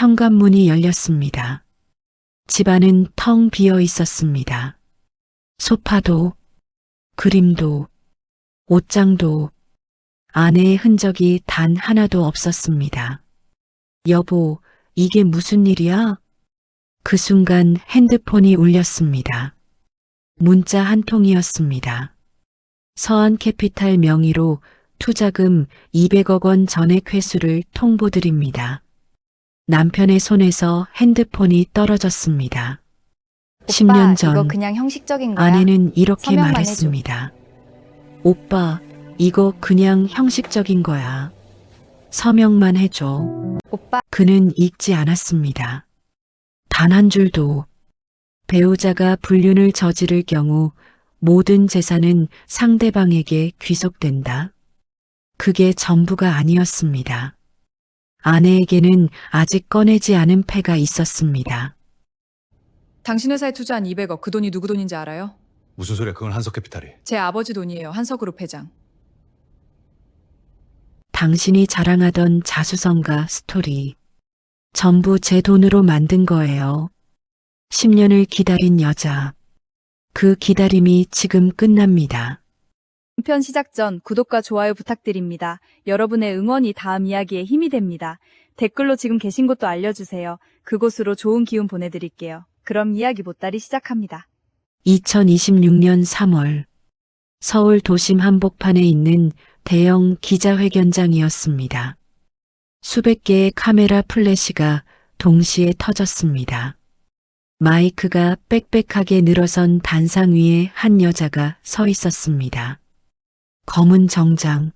현관문이 열렸습니다. 집안은 텅 비어 있었습니다. 소파도, 그림도, 옷장도, 아내의 흔적이 단 하나도 없었습니다. 여보, 이게 무슨 일이야? 그 순간 핸드폰이 울렸습니다. 문자 한 통이었습니다. 서한캐피탈 명의로 투자금 200억 원 전액 회수를 통보드립니다. 남편의 손에서 핸드폰이 떨어졌습니다. 오빠, 10년 전 이거 그냥 형식적인 거야. 아내는 이렇게 서명만 말했습니다. 오빠, 이거 그냥 형식적인 거야. 서명만 해줘. 오빠, 그는 읽지 않았습니다. 단 한 줄도. 배우자가 불륜을 저지를 경우 모든 재산은 상대방에게 귀속된다. 그게 전부가 아니었습니다. 아내에게는 아직 꺼내지 않은 패가 있었습니다. 당신 회사에 투자한 200억, 그 돈이 누구 돈인지 알아요? 무슨 소리야? 그건 한석캐피탈이. 제 아버지 돈이에요. 한석그룹 회장. 당신이 자랑하던 자수성가 스토리. 전부 제 돈으로 만든 거예요. 10년을 기다린 여자. 그 기다림이 지금 끝납니다. 편 시작 전 구독과 좋아요 부탁드립니다. 여러분의 응원이 다음 이야기에 힘이 됩니다. 댓글로 지금 계신 곳도 알려주세요. 그곳으로 좋은 기운 보내드릴게요. 그럼 이야기 보따리 시작합니다. 2026년 3월 서울 도심 한복판에 있는 대형 기자회견장이었습니다. 수백 개의 카메라 플래시가 동시에 터졌습니다. 마이크가 빽빽하게 늘어선 단상 위에 한 여자가 서 있었습니다. 검은 정장,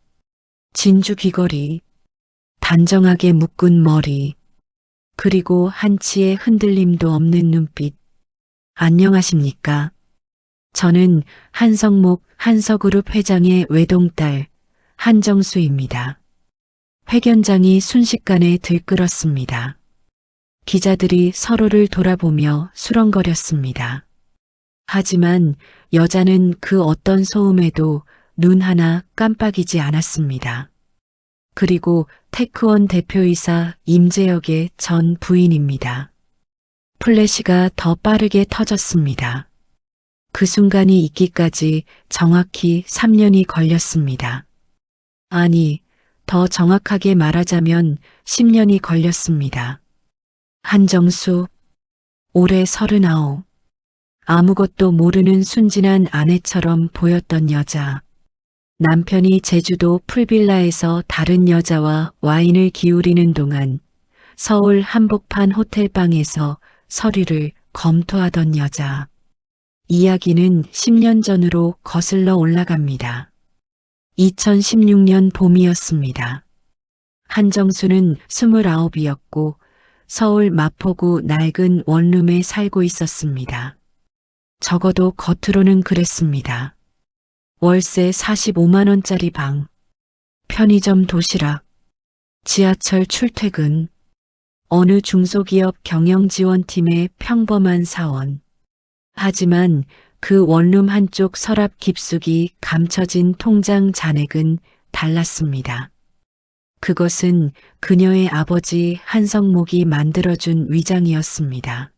진주 귀걸이, 단정하게 묶은 머리, 그리고 한치의 흔들림도 없는 눈빛. 안녕하십니까? 저는 한성목 한서그룹 회장의 외동딸 한정수입니다. 회견장이 순식간에 들끓었습니다. 기자들이 서로를 돌아보며 수렁거렸습니다. 하지만 여자는 그 어떤 소음에도 눈 하나 깜빡이지 않았습니다. 그리고 테크원 대표이사 임재혁의 전 부인입니다. 플래시가 더 빠르게 터졌습니다. 그 순간이 있기까지 정확히 3년이 걸렸습니다. 아니, 더 정확하게 말하자면 10년이 걸렸습니다. 한정수, 올해 39. 아무것도 모르는 순진한 아내처럼 보였던 여자. 남편이 제주도 풀빌라에서 다른 여자와 와인을 기울이는 동안 서울 한복판 호텔방에서 서류를 검토하던 여자. 이야기는 10년 전으로 거슬러 올라갑니다. 2016년 봄이었습니다. 한정수는 29이었고 서울 마포구 낡은 원룸에 살고 있었습니다. 적어도 겉으로는 그랬습니다. 월세 45만 원짜리 방, 편의점 도시락, 지하철 출퇴근, 어느 중소기업 경영지원팀의 평범한 사원. 하지만 그 원룸 한쪽 서랍 깊숙이 감춰진 통장 잔액은 달랐습니다. 그것은 그녀의 아버지 한성목이 만들어준 위장이었습니다.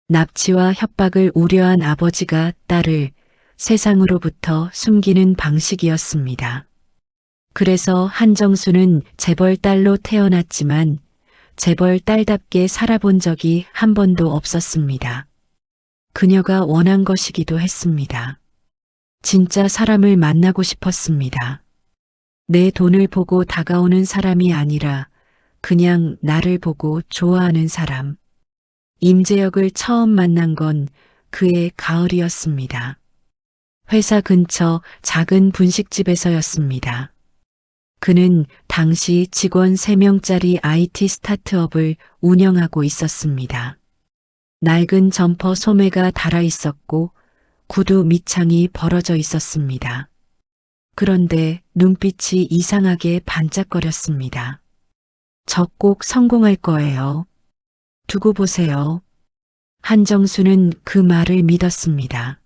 납치와 협박을 우려한 아버지가 딸을 세상으로부터 숨기는 방식이었습니다. 그래서 한정수는 재벌딸로 태어났지만 재벌딸답게 살아본 적이 한 번도 없었습니다. 그녀가 원한 것이기도 했습니다. 진짜 사람을 만나고 싶었습니다. 내 돈을 보고 다가오는 사람이 아니라 그냥 나를 보고 좋아하는 사람. 임재혁을 처음 만난 건 그해 가을이었습니다. 회사 근처 작은 분식집에서였습니다. 그는 당시 직원 3명짜리 IT 스타트업을 운영하고 있었습니다. 낡은 점퍼 소매가 달아 있었고 구두 밑창이 벌어져 있었습니다. 그런데 눈빛이 이상하게 반짝거렸습니다. 저 꼭 성공할 거예요. 두고 보세요. 한정수는 그 말을 믿었습니다.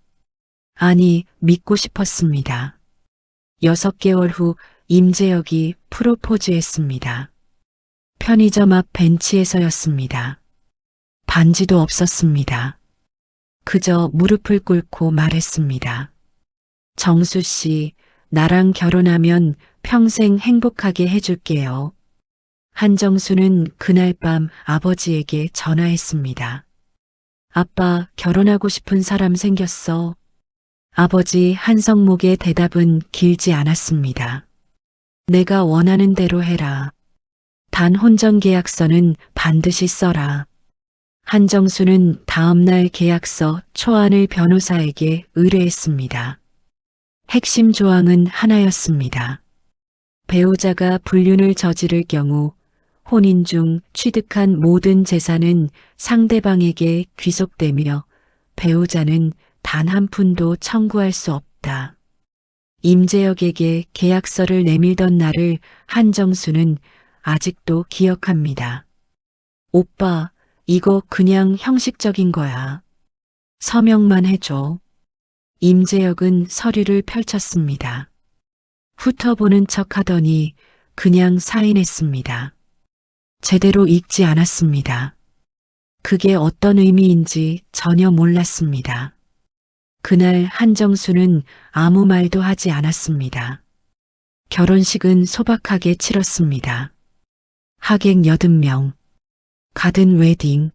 아니, 믿고 싶었습니다. 6개월 후 임재혁이 프로포즈했습니다. 편의점 앞 벤치에서였습니다. 반지도 없었습니다. 그저 무릎을 꿇고 말했습니다. 정수 씨, 나랑 결혼하면 평생 행복하게 해줄게요. 한정수는 그날 밤 아버지에게 전화했습니다. 아빠, 결혼하고 싶은 사람 생겼어. 아버지 한성목의 대답은 길지 않았습니다. 내가 원하는 대로 해라. 단 혼전 계약서는 반드시 써라. 한정수는 다음날 계약서 초안을 변호사에게 의뢰했습니다. 핵심 조항은 하나였습니다. 배우자가 불륜을 저지를 경우 혼인 중 취득한 모든 재산은 상대방에게 귀속되며 배우자는 단 한 푼도 청구할 수 없다. 임재혁에게 계약서를 내밀던 날을 한정수는 아직도 기억합니다. 오빠, 이거 그냥 형식적인 거야. 서명만 해줘. 임재혁은 서류를 펼쳤습니다. 훑어보는 척 하더니 그냥 사인했습니다. 제대로 읽지 않았습니다. 그게 어떤 의미인지 전혀 몰랐습니다. 그날 한정수는 아무 말도 하지 않았습니다. 결혼식은 소박하게 치렀습니다. 하객 80명. 가든 웨딩.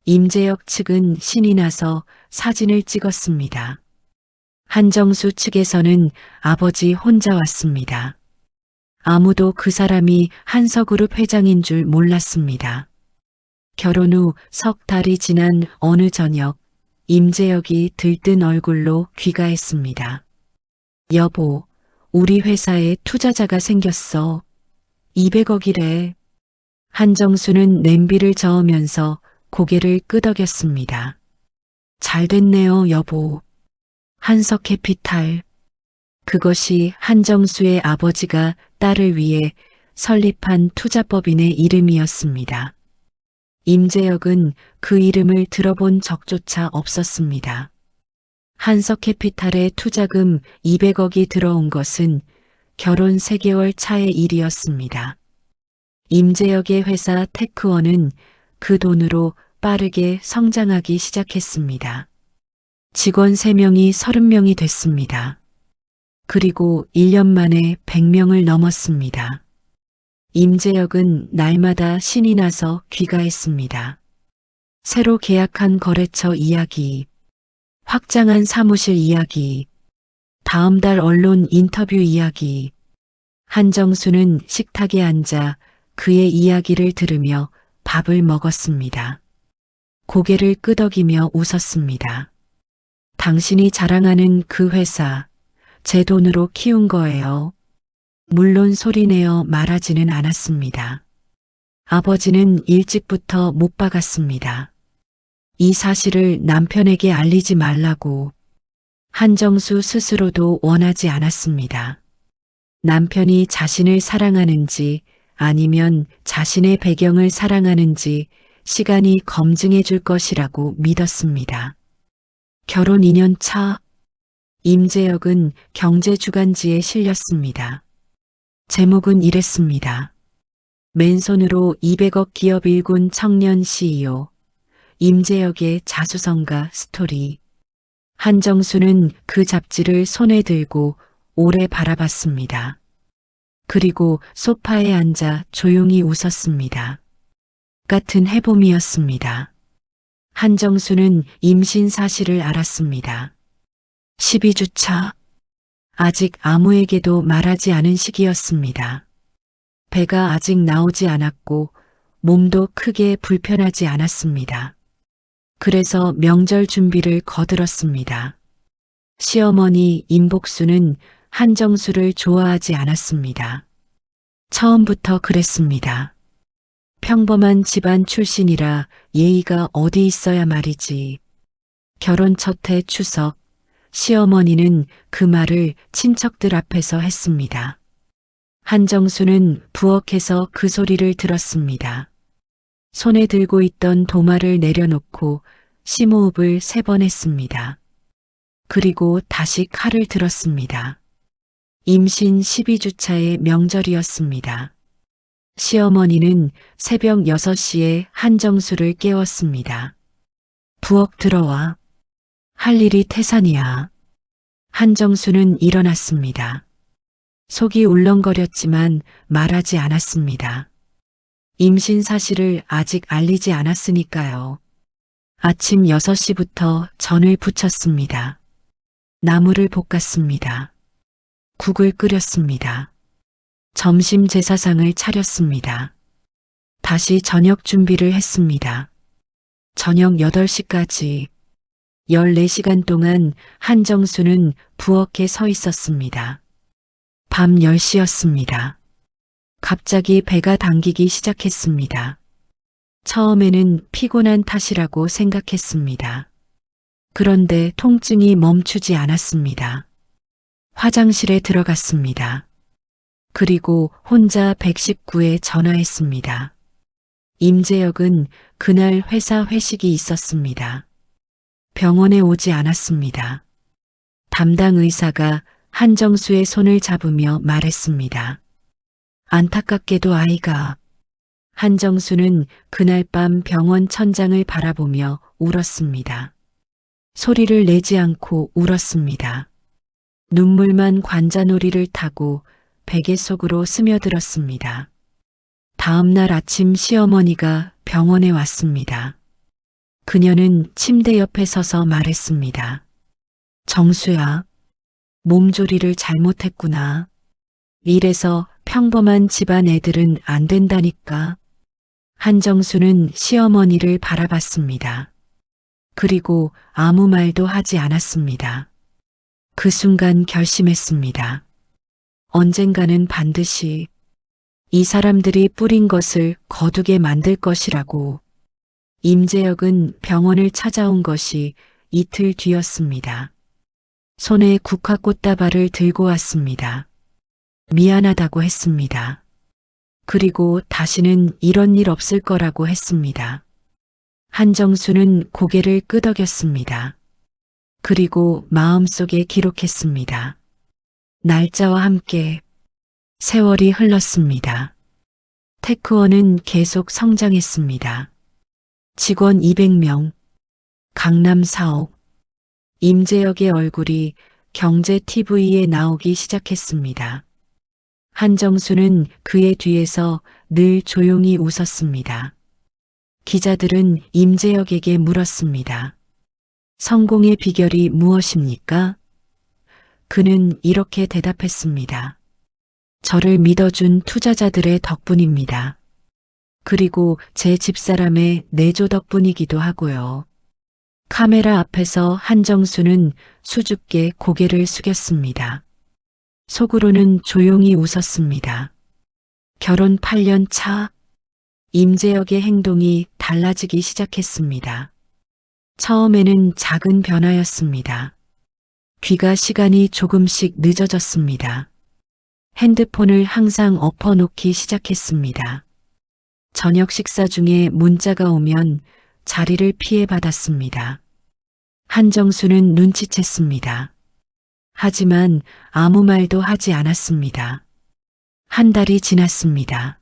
임재혁 측은 신이 나서 사진을 찍었습니다. 한정수 측에서는 아버지 혼자 왔습니다. 아무도 그 사람이 한서그룹 회장인 줄 몰랐습니다. 결혼 후 석 달이 지난 어느 저녁, 임재혁이 들뜬 얼굴로 귀가했습니다. 여보, 우리 회사에 투자자가 생겼어. 200억이래. 한정수는 냄비를 저으면서 고개를 끄덕였습니다. 잘 됐네요, 여보. 한석캐피탈. 그것이 한정수의 아버지가 딸을 위해 설립한 투자법인의 이름이었습니다. 임재혁은 그 이름을 들어본 적조차 없었습니다. 한석캐피탈의 투자금 200억이 들어온 것은 결혼 3개월 차의 일이었습니다. 임재혁의 회사 테크원은 그 돈으로 빠르게 성장하기 시작했습니다. 직원 3명이 30명이 됐습니다. 그리고 1년 만에 100명을 넘었습니다. 임재혁은 날마다 신이 나서 귀가했습니다. 새로 계약한 거래처 이야기, 확장한 사무실 이야기, 다음 달 언론 인터뷰 이야기. 한정수는 식탁에 앉아 그의 이야기를 들으며 밥을 먹었습니다. 고개를 끄덕이며 웃었습니다. 당신이 자랑하는 그 회사, 제 돈으로 키운 거예요. 물론 소리내어 말하지는 않았습니다. 아버지는 일찍부터 못 박았습니다. 이 사실을 남편에게 알리지 말라고. 한정수 스스로도 원하지 않았습니다. 남편이 자신을 사랑하는지 아니면 자신의 배경을 사랑하는지 시간이 검증해 줄 것이라고 믿었습니다. 결혼 2년 차, 임재혁은 경제주간지에 실렸습니다. 제목은 이랬습니다. 맨손으로 200억 기업 일군 청년 CEO, 임재혁의 자수성가 스토리. 한정수는 그 잡지를 손에 들고 오래 바라봤습니다. 그리고 소파에 앉아 조용히 웃었습니다. 같은 해봄이었습니다. 한정수는 임신 사실을 알았습니다. 12주 차. 아직 아무에게도 말하지 않은 시기였습니다. 배가 아직 나오지 않았고 몸도 크게 불편하지 않았습니다. 그래서 명절 준비를 거들었습니다. 시어머니 임복수는 한정수를 좋아하지 않았습니다. 처음부터 그랬습니다. 평범한 집안 출신이라 예의가 어디 있어야 말이지. 결혼 첫해 추석, 시어머니는 그 말을 친척들 앞에서 했습니다. 한정수는 부엌에서 그 소리를 들었습니다. 손에 들고 있던 도마를 내려놓고 심호흡을 3번 했습니다. 그리고 다시 칼을 들었습니다. 임신 12주 차의 명절이었습니다. 시어머니는 새벽 6시에 한정수를 깨웠습니다. 부엌 들어와. 할 일이 태산이야. 한정수는 일어났습니다. 속이 울렁거렸지만 말하지 않았습니다. 임신 사실을 아직 알리지 않았으니까요. 아침 6시부터 전을 부쳤습니다. 나물을 볶았습니다. 국을 끓였습니다. 점심 제사상을 차렸습니다. 다시 저녁 준비를 했습니다. 저녁 8시까지 14시간 동안 한정수는 부엌에 서 있었습니다. 밤 10시였습니다. 갑자기 배가 당기기 시작했습니다. 처음에는 피곤한 탓이라고 생각했습니다. 그런데 통증이 멈추지 않았습니다. 화장실에 들어갔습니다. 그리고 혼자 119에 전화했습니다. 임재혁은 그날 회사 회식이 있었습니다. 병원에 오지 않았습니다. 담당 의사가 한정수의 손을 잡으며 말했습니다. 안타깝게도 아이가. 한정수는 그날 밤 병원 천장을 바라보며 울었습니다. 소리를 내지 않고 울었습니다. 눈물만 관자놀이를 타고 베개 속으로 스며들었습니다. 다음 날 아침 시어머니가 병원에 왔습니다. 그녀는 침대 옆에 서서 말했습니다. 정수야, 몸조리를 잘못했구나. 이래서 평범한 집안 애들은 안 된다니까. 한정수는 시어머니를 바라봤습니다. 그리고 아무 말도 하지 않았습니다. 그 순간 결심했습니다. 언젠가는 반드시 이 사람들이 뿌린 것을 거두게 만들 것이라고. 임재혁은 병원을 찾아온 것이 이틀 뒤였습니다. 손에 국화꽃다발을 들고 왔습니다. 미안하다고 했습니다. 그리고 다시는 이런 일 없을 거라고 했습니다. 한정수는 고개를 끄덕였습니다. 그리고 마음속에 기록했습니다. 날짜와 함께 세월이 흘렀습니다. 테크원은 계속 성장했습니다. 직원 200명, 강남 사옥, 임재혁의 얼굴이 경제 TV에 나오기 시작했습니다. 한정수는 그의 뒤에서 늘 조용히 웃었습니다. 기자들은 임재혁에게 물었습니다. 성공의 비결이 무엇입니까? 그는 이렇게 대답했습니다. 저를 믿어준 투자자들의 덕분입니다. 그리고 제 집사람의 내조 덕분이기도 하고요. 카메라 앞에서 한정수는 수줍게 고개를 숙였습니다. 속으로는 조용히 웃었습니다. 결혼 8년 차, 임재혁의 행동이 달라지기 시작했습니다. 처음에는 작은 변화였습니다. 귀가 시간이 조금씩 늦어졌습니다. 핸드폰을 항상 엎어놓기 시작했습니다. 저녁 식사 중에 문자가 오면 자리를 피해 받았습니다. 한정수는 눈치챘습니다. 하지만 아무 말도 하지 않았습니다. 한 달이 지났습니다.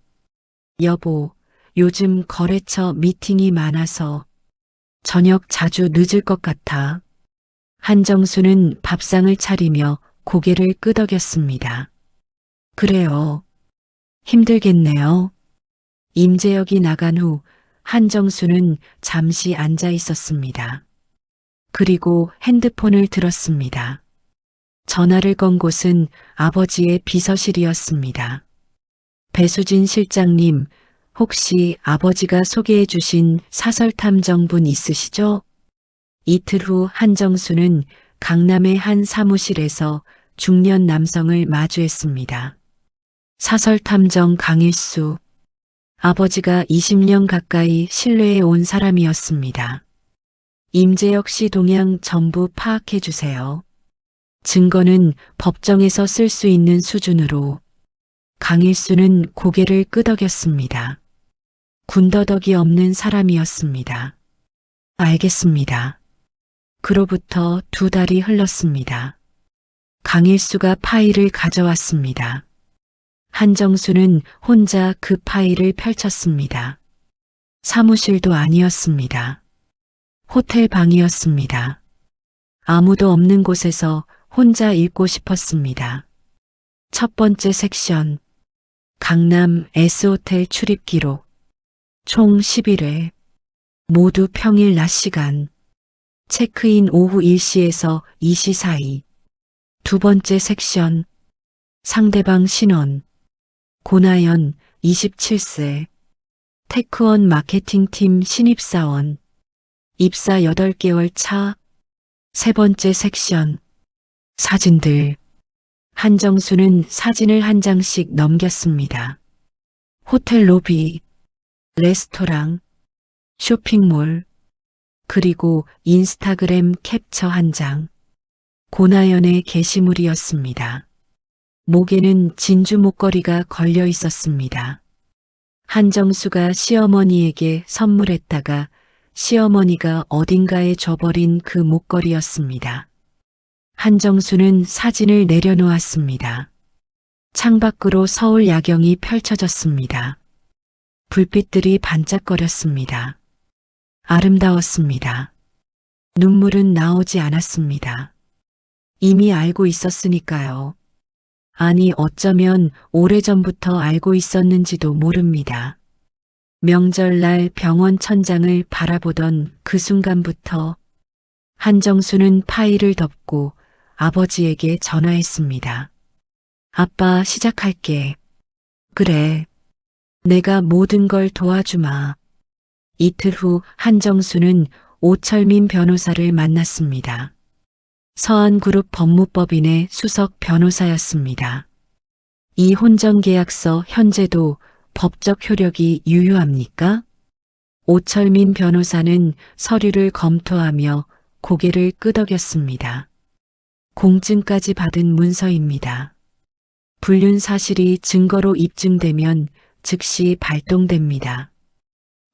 여보, 요즘 거래처 미팅이 많아서 저녁 자주 늦을 것 같아. 한정수는 밥상을 차리며 고개를 끄덕였습니다. 그래요. 힘들겠네요. 임재혁이 나간 후 한정수는 잠시 앉아 있었습니다. 그리고 핸드폰을 들었습니다. 전화를 건 곳은 아버지의 비서실이었습니다. 배수진 실장님, 혹시 아버지가 소개해 주신 사설탐정분 있으시죠? 이틀 후 한정수는 강남의 한 사무실에서 중년 남성을 마주했습니다. 사설탐정 강일수. 아버지가 20년 가까이 신뢰해 온 사람이었습니다. 임재혁 씨 동향 전부 파악해 주세요. 증거는 법정에서 쓸 수 있는 수준으로. 강일수는 고개를 끄덕였습니다. 군더더기 없는 사람이었습니다. 알겠습니다. 그로부터 2달이 흘렀습니다. 강일수가 파일을 가져왔습니다. 한정수는 혼자 그 파일을 펼쳤습니다. 사무실도 아니었습니다. 호텔 방이었습니다. 아무도 없는 곳에서 혼자 읽고 싶었습니다. 첫 번째 섹션. 강남 S호텔 출입 기록. 총 11회. 모두 평일 낮 시간. 체크인 오후 1시에서 2시 사이. 두 번째 섹션. 상대방 신원. 고나연 27세. 테크원 마케팅팀 신입사원. 입사 8개월 차. 세 번째 섹션. 사진들. 한정수는 사진을 한 장씩 넘겼습니다. 호텔 로비, 레스토랑, 쇼핑몰, 그리고 인스타그램 캡처 한 장. 고나연의 게시물이었습니다. 목에는 진주 목걸이가 걸려 있었습니다. 한정수가 시어머니에게 선물했다가 시어머니가 어딘가에 줘버린 그 목걸이였습니다. 한정수는 사진을 내려놓았습니다. 창밖으로 서울 야경이 펼쳐졌습니다. 불빛들이 반짝거렸습니다. 아름다웠습니다. 눈물은 나오지 않았습니다. 이미 알고 있었으니까요. 아니 어쩌면 오래전부터 알고 있었는지도 모릅니다. 명절날 병원 천장을 바라보던 그 순간부터 한정수는 파일을 덮고 아버지에게 전화했습니다. 아빠 시작할게. 그래. 내가 모든 걸 도와주마. 이틀 후 한정수는 오철민 변호사를 만났습니다. 서한그룹 법무법인의 수석 변호사였습니다. 이 혼전계약서 현재도 법적 효력이 유효합니까? 오철민 변호사는 서류를 검토하며 고개를 끄덕였습니다. 공증까지 받은 문서입니다. 불륜 사실이 증거로 입증되면 즉시 발동됩니다.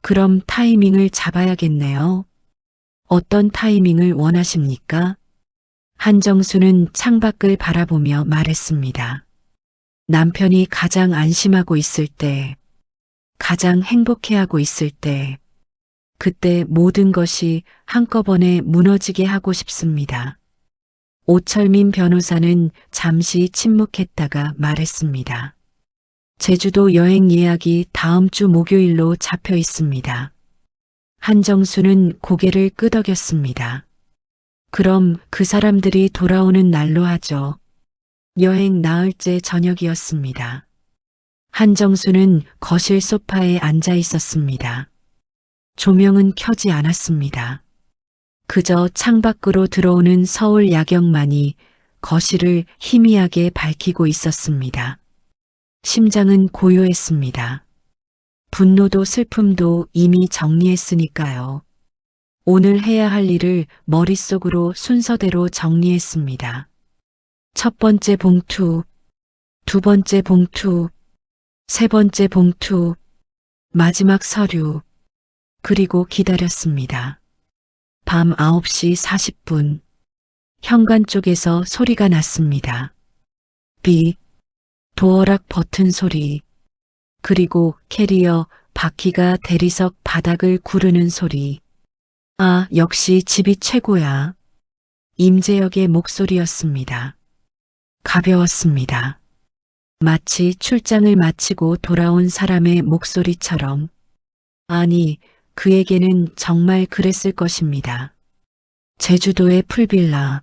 그럼 타이밍을 잡아야겠네요. 어떤 타이밍을 원하십니까? 한정수는 창밖을 바라보며 말했습니다. 남편이 가장 안심하고 있을 때, 가장 행복해하고 있을 때, 그때 모든 것이 한꺼번에 무너지게 하고 싶습니다. 오철민 변호사는 잠시 침묵했다가 말했습니다. 제주도 여행 예약이 다음 주 목요일로 잡혀 있습니다. 한정수는 고개를 끄덕였습니다. 그럼 그 사람들이 돌아오는 날로 하죠. 여행 나흘째 저녁이었습니다. 한정수는 거실 소파에 앉아 있었습니다. 조명은 켜지 않았습니다. 그저 창밖으로 들어오는 서울 야경만이 거실을 희미하게 밝히고 있었습니다. 심장은 고요했습니다. 분노도 슬픔도 이미 정리했으니까요. 오늘 해야 할 일을 머릿속으로 순서대로 정리했습니다. 첫 번째 봉투, 두 번째 봉투, 세 번째 봉투, 마지막 서류, 그리고 기다렸습니다. 밤 9시 40분, 현관 쪽에서 소리가 났습니다. 비, 도어락 버튼 소리, 그리고 캐리어 바퀴가 대리석 바닥을 구르는 소리. 아, 역시 집이 최고야. 임재혁의 목소리였습니다. 가벼웠습니다. 마치 출장을 마치고 돌아온 사람의 목소리처럼. 아니, 그에게는 정말 그랬을 것입니다. 제주도의 풀빌라,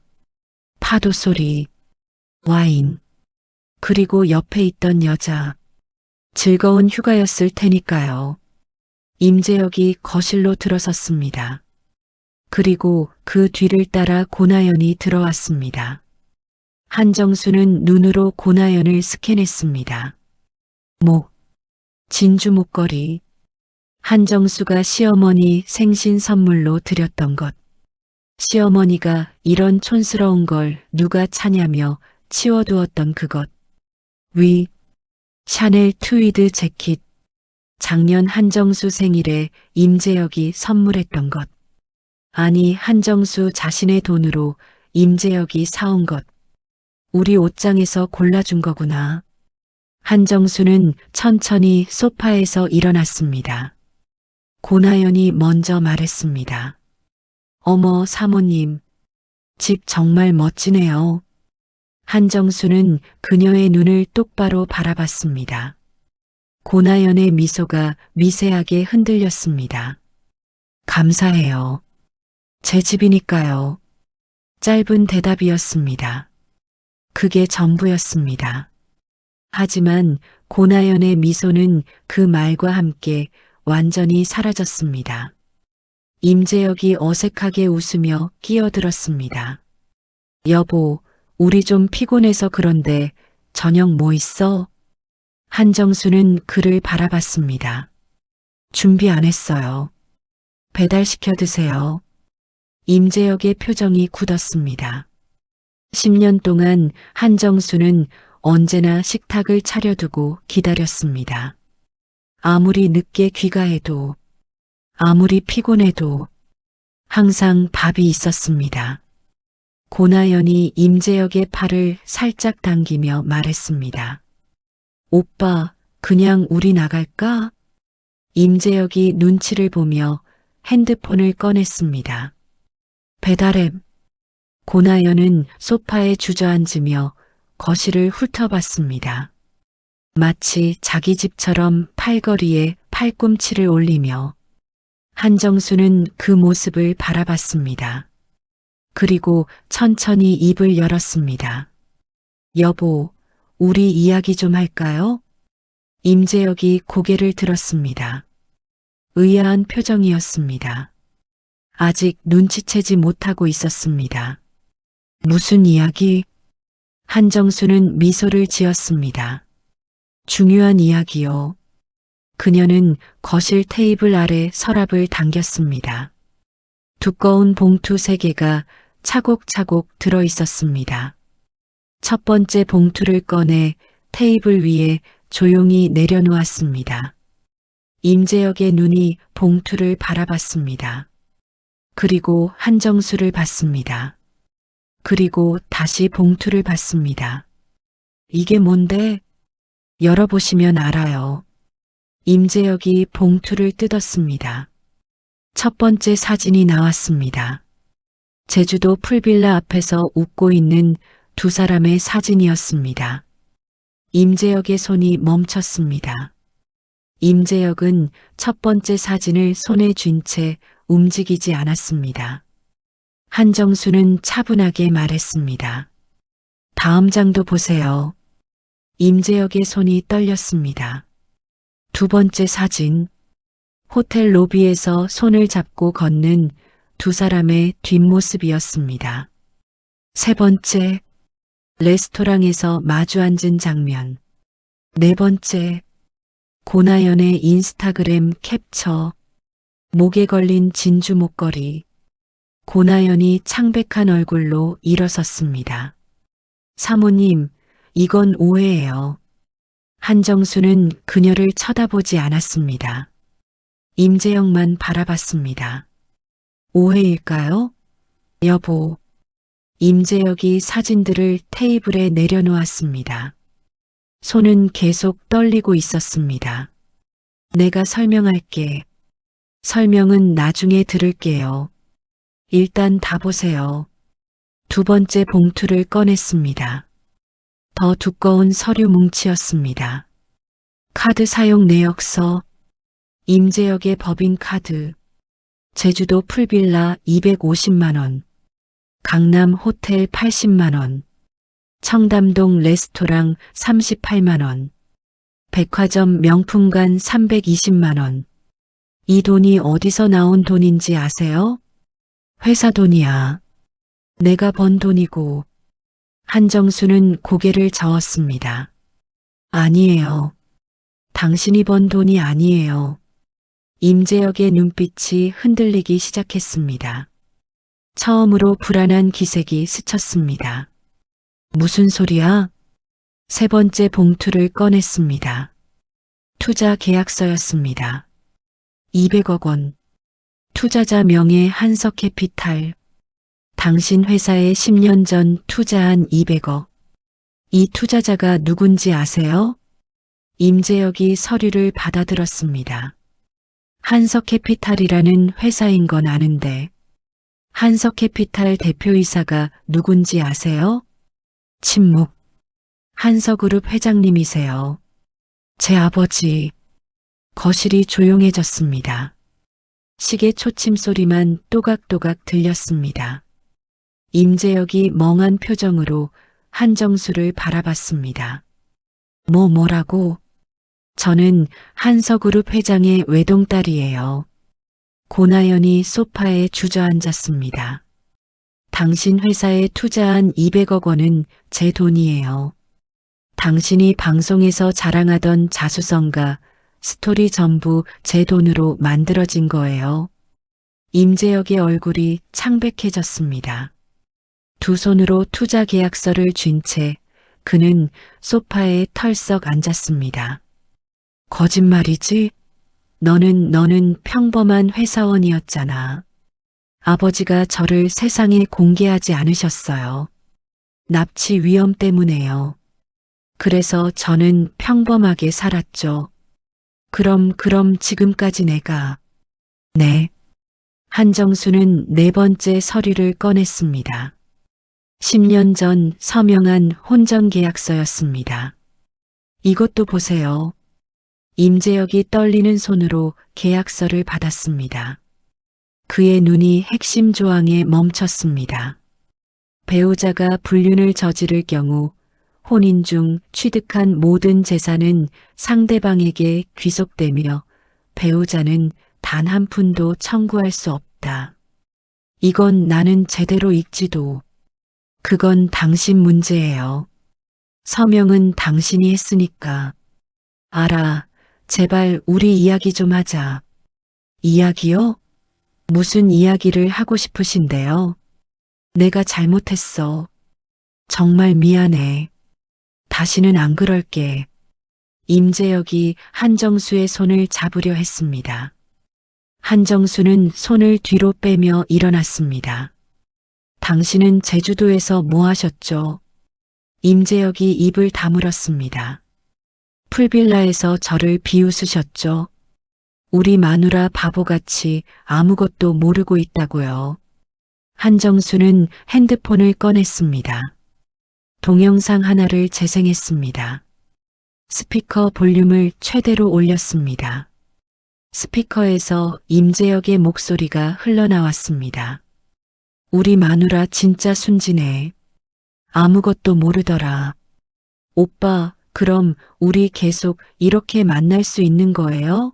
파도 소리, 와인, 그리고 옆에 있던 여자. 즐거운 휴가였을 테니까요. 임재혁이 거실로 들어섰습니다. 그리고 그 뒤를 따라 고나연이 들어왔습니다. 한정수는 눈으로 고나연을 스캔했습니다. 목, 진주 목걸이. 한정수가 시어머니 생신 선물로 드렸던 것. 시어머니가 이런 촌스러운 걸 누가 차냐며 치워두었던 그것. 위, 샤넬 트위드 재킷. 작년 한정수 생일에 임재혁이 선물했던 것. 아니, 한정수 자신의 돈으로 임재혁이 사온 것. 우리 옷장에서 골라준 거구나. 한정수는 천천히 소파에서 일어났습니다. 고나연이 먼저 말했습니다. 어머, 사모님. 집 정말 멋지네요. 한정수는 그녀의 눈을 똑바로 바라봤습니다. 고나연의 미소가 미세하게 흔들렸습니다. 감사해요. 제 집이니까요. 짧은 대답이었습니다. 그게 전부였습니다. 하지만 고나연의 미소는 그 말과 함께 완전히 사라졌습니다. 임재혁이 어색하게 웃으며 끼어들었습니다. 여보, 우리 좀 피곤해서 그런데 저녁 뭐 있어? 한정수는 그를 바라봤습니다. 준비 안 했어요. 배달시켜 드세요. 임재혁의 표정이 굳었습니다. 10년 동안 한정수는 언제나 식탁을 차려두고 기다렸습니다. 아무리 늦게 귀가해도, 아무리 피곤해도 항상 밥이 있었습니다. 고나연이 임재혁의 팔을 살짝 당기며 말했습니다. 오빠, 그냥 우리 나갈까? 임재혁이 눈치를 보며 핸드폰을 꺼냈습니다. 배달앱. 고나연은 소파에 주저앉으며 거실을 훑어봤습니다. 마치 자기 집처럼 팔걸이에 팔꿈치를 올리며 한정수는 그 모습을 바라봤습니다. 그리고 천천히 입을 열었습니다. 여보, 우리 이야기 좀 할까요? 임재혁이 고개를 들었습니다. 의아한 표정이었습니다. 아직 눈치채지 못하고 있었습니다. 무슨 이야기? 한정수는 미소를 지었습니다. 중요한 이야기요. 그녀는 거실 테이블 아래 서랍을 당겼습니다. 두꺼운 봉투 3개가 차곡차곡 들어 있었습니다. 첫 번째 봉투를 꺼내 테이블 위에 조용히 내려놓았습니다. 임재혁의 눈이 봉투를 바라봤습니다. 그리고 한정수를 봤습니다. 그리고 다시 봉투를 봤습니다. 이게 뭔데? 열어보시면 알아요. 임재혁이 봉투를 뜯었습니다. 첫 번째 사진이 나왔습니다. 제주도 풀빌라 앞에서 웃고 있는 두 사람의 사진이었습니다. 임재혁의 손이 멈췄습니다. 임재혁은 첫 번째 사진을 손에 쥔 채 움직이지 않았습니다. 한정수는 차분하게 말했습니다. 다음 장도 보세요. 임재혁의 손이 떨렸습니다. 두 번째 사진. 호텔 로비에서 손을 잡고 걷는 두 사람의 뒷모습이었습니다. 세 번째. 레스토랑에서 마주 앉은 장면. 네 번째. 고나연의 인스타그램 캡처. 목에 걸린 진주 목걸이. 고나연이 창백한 얼굴로 일어섰습니다. 사모님, 이건 오해예요. 한정수는 그녀를 쳐다보지 않았습니다. 임재혁만 바라봤습니다. 오해일까요? 여보. 임재혁이 사진들을 테이블에 내려놓았습니다. 손은 계속 떨리고 있었습니다. 내가 설명할게. 설명은 나중에 들을게요. 일단 다 보세요. 두 번째 봉투를 꺼냈습니다. 더 두꺼운 서류 뭉치였습니다. 카드 사용 내역서, 임재혁의 법인카드, 제주도 풀빌라 250만 원, 강남 호텔 80만 원, 청담동 레스토랑 38만 원, 백화점 명품관 320만 원. 이 돈이 어디서 나온 돈인지 아세요? 회사 돈이야. 내가 번 돈이고. 한정수는 고개를 저었습니다. 아니에요. 당신이 번 돈이 아니에요. 임재혁의 눈빛이 흔들리기 시작했습니다. 처음으로 불안한 기색이 스쳤습니다. 무슨 소리야? 세 번째 봉투를 꺼냈습니다. 투자 계약서였습니다. 200억 원. 투자자 명의 한석캐피탈. 당신 회사에 10년 전 투자한 200억. 이 투자자가 누군지 아세요? 임재혁이 서류를 받아들었습니다. 한석캐피탈이라는 회사인 건 아는데 한석캐피탈 대표이사가 누군지 아세요? 침묵. 한석그룹 회장님이세요. 제 아버지. 거실이 조용해졌습니다. 시계 초침 소리만 또각또각 들렸습니다. 임재혁이 멍한 표정으로 한정수를 바라봤습니다. 뭐라고? 저는 한석그룹 회장의 외동딸이에요. 고나연이 소파에 주저앉았습니다. 당신 회사에 투자한 200억 원은 제 돈이에요. 당신이 방송에서 자랑하던 자수성가, 스토리 전부 제 돈으로 만들어진 거예요. 임재혁의 얼굴이 창백해졌습니다. 두 손으로 투자 계약서를 쥔 채 그는 소파에 털썩 앉았습니다. 거짓말이지? 너는 평범한 회사원이었잖아. 아버지가 저를 세상에 공개하지 않으셨어요. 납치 위험 때문에요. 그래서 저는 평범하게 살았죠. 그럼 지금까지 내가. 네. 한정수는 네 번째 서류를 꺼냈습니다. 10년 전 서명한 혼전계약서였습니다. 이것도 보세요. 임재혁이 떨리는 손으로 계약서를 받았습니다. 그의 눈이 핵심 조항에 멈췄습니다. 배우자가 불륜을 저지를 경우 혼인 중 취득한 모든 재산은 상대방에게 귀속되며 배우자는 단 한 푼도 청구할 수 없다. 이건 나는 제대로 읽지도. 그건 당신 문제예요. 서명은 당신이 했으니까. 알아. 제발 우리 이야기 좀 하자. 이야기요? 무슨 이야기를 하고 싶으신데요? 내가 잘못했어. 정말 미안해. 다시는 안 그럴게. 임재혁이 한정수의 손을 잡으려 했습니다. 한정수는 손을 뒤로 빼며 일어났습니다. 당신은 제주도에서 뭐 하셨죠? 임재혁이 입을 다물었습니다. 풀빌라에서 저를 비웃으셨죠? 우리 마누라 바보같이 아무것도 모르고 있다고요. 한정수는 핸드폰을 꺼냈습니다. 동영상 하나를 재생했습니다. 스피커 볼륨을 최대로 올렸습니다. 스피커에서 임재혁의 목소리가 흘러나왔습니다. 우리 마누라 진짜 순진해. 아무것도 모르더라. 오빠, 그럼 우리 계속 이렇게 만날 수 있는 거예요?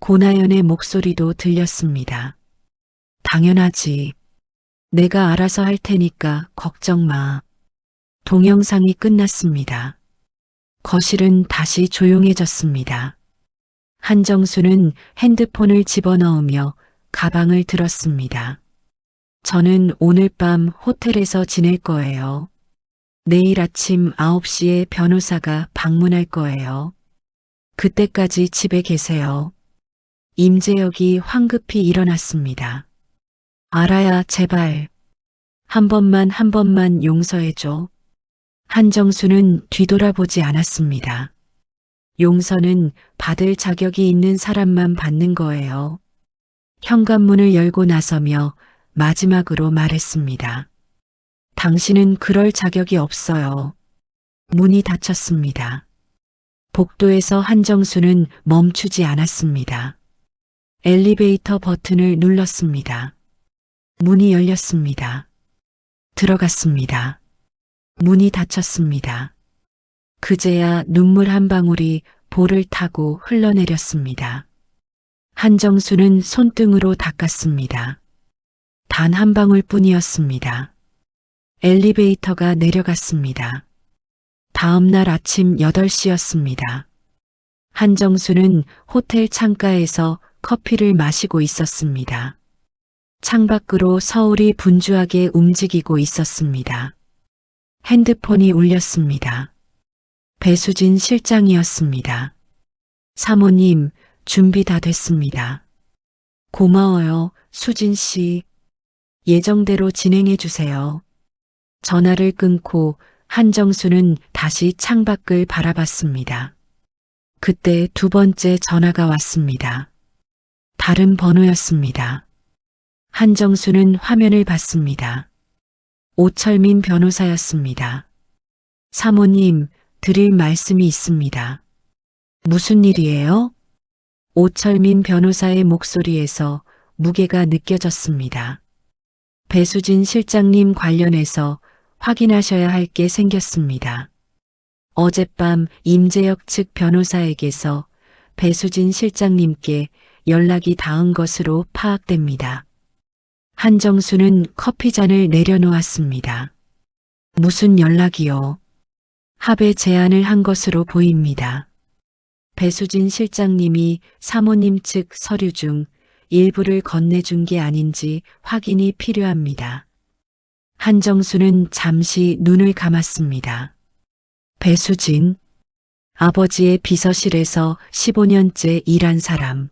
고나연의 목소리도 들렸습니다. 당연하지. 내가 알아서 할 테니까 걱정 마. 동영상이 끝났습니다. 거실은 다시 조용해졌습니다. 한정수는 핸드폰을 집어넣으며 가방을 들었습니다. 저는 오늘 밤 호텔에서 지낼 거예요. 내일 아침 9시에 변호사가 방문할 거예요. 그때까지 집에 계세요. 임재혁이 황급히 일어났습니다. 알아야 제발. 한 번만 용서해줘. 한정수는 뒤돌아보지 않았습니다. 용서는 받을 자격이 있는 사람만 받는 거예요. 현관문을 열고 나서며 마지막으로 말했습니다. 당신은 그럴 자격이 없어요. 문이 닫혔습니다. 복도에서 한정수는 멈추지 않았습니다. 엘리베이터 버튼을 눌렀습니다. 문이 열렸습니다. 들어갔습니다. 문이 닫혔습니다. 그제야 눈물 한 방울이 볼을 타고 흘러내렸습니다. 한정수는 손등으로 닦았습니다. 단 한 방울뿐이었습니다. 엘리베이터가 내려갔습니다. 다음 날 아침 8시였습니다. 한정수는 호텔 창가에서 커피를 마시고 있었습니다. 창밖으로 서울이 분주하게 움직이고 있었습니다. 핸드폰이 울렸습니다. 배수진 실장이었습니다. 사모님, 준비 다 됐습니다. 고마워요, 수진 씨. 예정대로 진행해 주세요. 전화를 끊고 한정수는 다시 창밖을 바라봤습니다. 그때 두 번째 전화가 왔습니다. 다른 번호였습니다. 한정수는 화면을 봤습니다. 오철민 변호사였습니다. 사모님, 드릴 말씀이 있습니다. 무슨 일이에요? 오철민 변호사의 목소리에서 무게가 느껴졌습니다. 배수진 실장님 관련해서 확인하셔야 할 게 생겼습니다. 어젯밤 임재혁 측 변호사에게서 배수진 실장님께 연락이 닿은 것으로 파악됩니다. 한정수는 커피잔을 내려놓았습니다. 무슨 연락이요? 합의 제안을 한 것으로 보입니다. 배수진 실장님이 사모님 측 서류 중 일부를 건네준 게 아닌지 확인이 필요합니다. 한정수는 잠시 눈을 감았습니다. 배수진, 아버지의 비서실에서 15년째 일한 사람,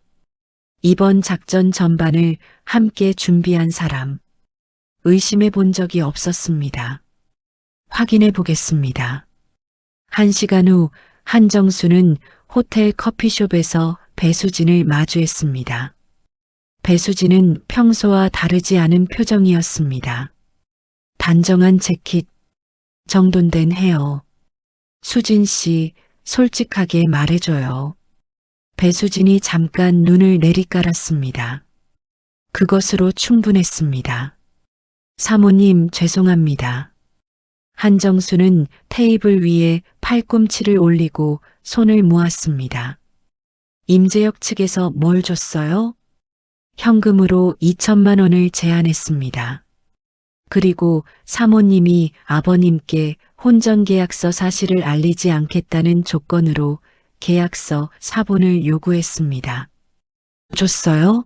이번 작전 전반을 함께 준비한 사람, 의심해 본 적이 없었습니다. 확인해 보겠습니다. 1시간 후 한정수는 호텔 커피숍에서 배수진을 마주했습니다. 배수진은 평소와 다르지 않은 표정이었습니다. 단정한 재킷, 정돈된 헤어. 수진 씨, 솔직하게 말해줘요. 배수진이 잠깐 눈을 내리깔았습니다. 그것으로 충분했습니다. 사모님, 죄송합니다. 한정수는 테이블 위에 팔꿈치를 올리고 손을 모았습니다. 임재혁 측에서 뭘 줬어요? 현금으로 2천만 원을 제안했습니다. 그리고 사모님이 아버님께 혼전계약서 사실을 알리지 않겠다는 조건으로 계약서 사본을 요구했습니다. 줬어요?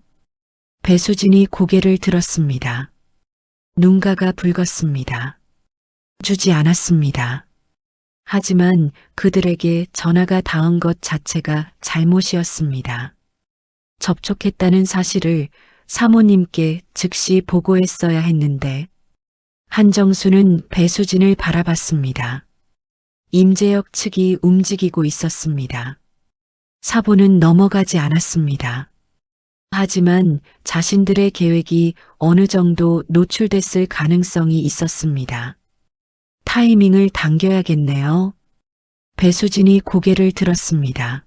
배수진이 고개를 들었습니다. 눈가가 붉었습니다. 주지 않았습니다. 하지만 그들에게 전화가 닿은 것 자체가 잘못이었습니다. 접촉했다는 사실을 사모님께 즉시 보고했어야 했는데 한정수는 배수진을 바라봤습니다. 임재혁 측이 움직이고 있었습니다. 사본은 넘어가지 않았습니다. 하지만 자신들의 계획이 어느 정도 노출됐을 가능성이 있었습니다. 타이밍을 당겨야겠네요. 배수진이 고개를 들었습니다.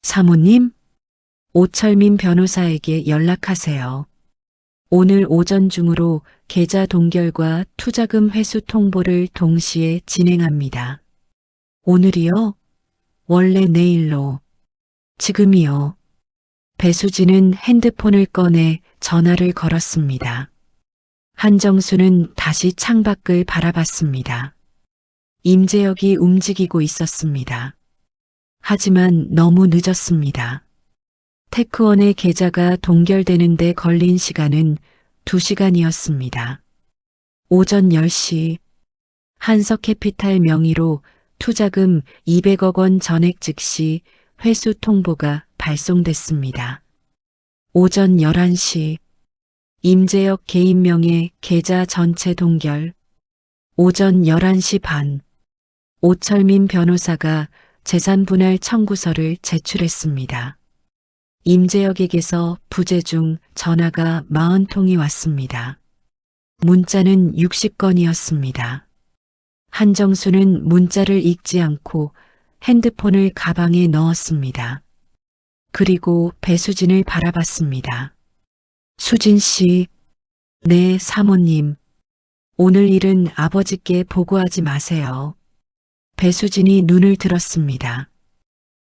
사모님, 오철민 변호사에게 연락하세요. 오늘 오전 중으로 계좌 동결과 투자금 회수 통보를 동시에 진행합니다. 오늘이요? 원래 내일로. 지금이요. 배수진은 핸드폰을 꺼내 전화를 걸었습니다. 한정수는 다시 창밖을 바라봤습니다. 임재혁이 움직이고 있었습니다. 하지만 너무 늦었습니다. 테크원의 계좌가 동결되는데 걸린 시간은 2시간이었습니다. 오전 10시 한석캐피탈 명의로 투자금 200억 원 전액 즉시 회수 통보가 발송됐습니다. 오전 11시 임재혁 개인 명의 계좌 전체 동결. 오전 11시 반 오철민 변호사가 재산분할 청구서를 제출했습니다. 임재혁에게서 부재 중 전화가 40통이 왔습니다. 문자는 60건이었습니다. 한정수는 문자를 읽지 않고 핸드폰을 가방에 넣었습니다. 그리고 배수진을 바라봤습니다. 수진 씨, 네, 사모님. 오늘 일은 아버지께 보고하지 마세요. 배수진이 눈을 들었습니다.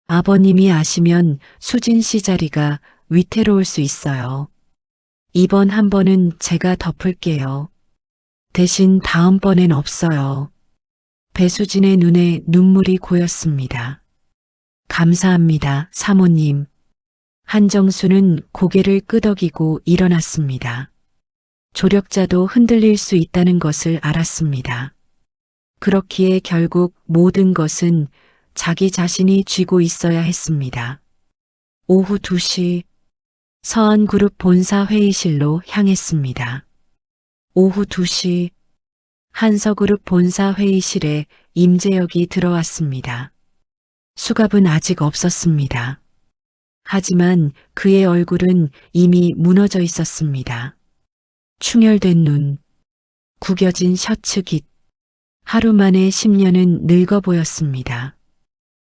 아버님이 아시면 수진 씨 자리가 위태로울 수 있어요. 이번 한 번은 제가 덮을게요. 대신 다음번엔 없어요. 배수진의 눈에 눈물이 고였습니다. 감사합니다, 사모님. 한정수는 고개를 끄덕이고 일어났습니다. 조력자도 흔들릴 수 있다는 것을 알았습니다. 그렇기에 결국 모든 것은 자기 자신이 쥐고 있어야 했습니다. 오후 2시 서한그룹 본사 회의실로 향했습니다. 오후 2시 한서그룹 본사 회의실에 임재혁이 들어왔습니다. 수갑은 아직 없었습니다. 하지만 그의 얼굴은 이미 무너져 있었습니다. 충혈된 눈, 구겨진 셔츠 깃, 하루 만에 10년은 늙어 보였습니다.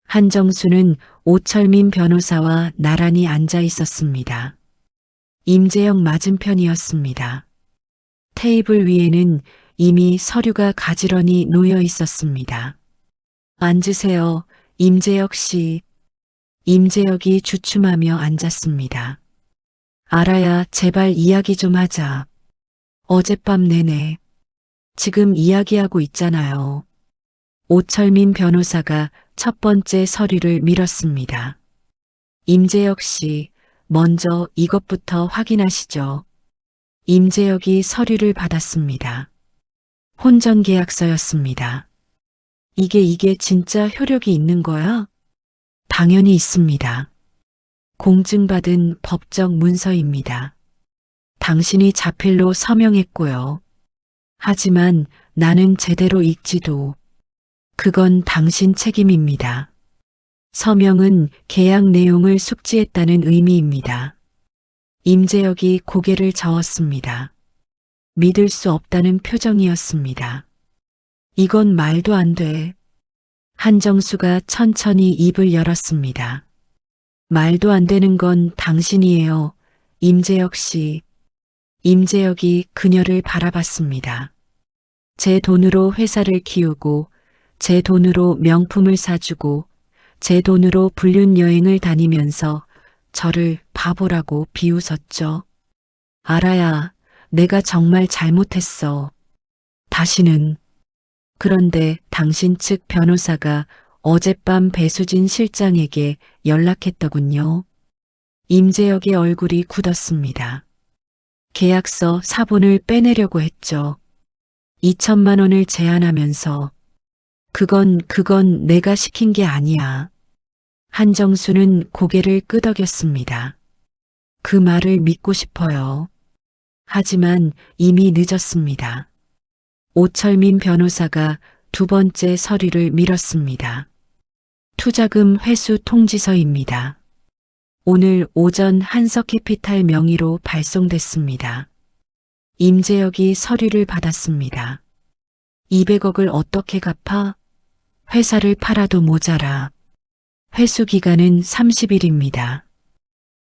한정수는 오철민 변호사와 나란히 앉아 있었습니다. 임재영 맞은편이었습니다. 테이블 위에는 이미 서류가 가지런히 놓여 있었습니다. 앉으세요, 임재혁 씨. 임재혁이 주춤하며 앉았습니다. 알아야 제발 이야기 좀 하자. 어젯밤 내내. 지금 이야기하고 있잖아요. 오철민 변호사가 첫 번째 서류를 밀었습니다. 임재혁 씨, 먼저 이것부터 확인하시죠. 임재혁이 서류를 받았습니다. 혼전계약서였습니다. 이게 진짜 효력이 있는 거야? 당연히 있습니다. 공증받은 법적 문서입니다. 당신이 자필로 서명했고요. 하지만 나는 제대로 읽지도. 그건 당신 책임입니다. 서명은 계약 내용을 숙지했다는 의미입니다. 임재혁이 고개를 저었습니다. 믿을 수 없다는 표정이었습니다. 이건 말도 안 돼. 한정수가 천천히 입을 열었습니다. 말도 안 되는 건 당신이에요, 임재혁 씨. 임재혁이 그녀를 바라봤습니다. 제 돈으로 회사를 키우고, 제 돈으로 명품을 사주고, 제 돈으로 불륜 여행을 다니면서 저를 바보라고 비웃었죠. 알아야 내가 정말 잘못했어. 다시는. 그런데 당신 측 변호사가 어젯밤 배수진 실장에게 연락했더군요. 임재혁의 얼굴이 굳었습니다. 계약서 사본을 빼내려고 했죠. 2천만 원을 제안하면서 그건 내가 시킨 게 아니야. 한정수는 고개를 끄덕였습니다. 그 말을 믿고 싶어요. 하지만 이미 늦었습니다. 오철민 변호사가 두 번째 서류를 밀었습니다. 투자금 회수 통지서입니다. 오늘 오전 한석캐피탈 명의로 발송됐습니다. 임재혁이 서류를 받았습니다. 200억을 어떻게 갚아? 회사를 팔아도 모자라. 회수 기간은 30일입니다.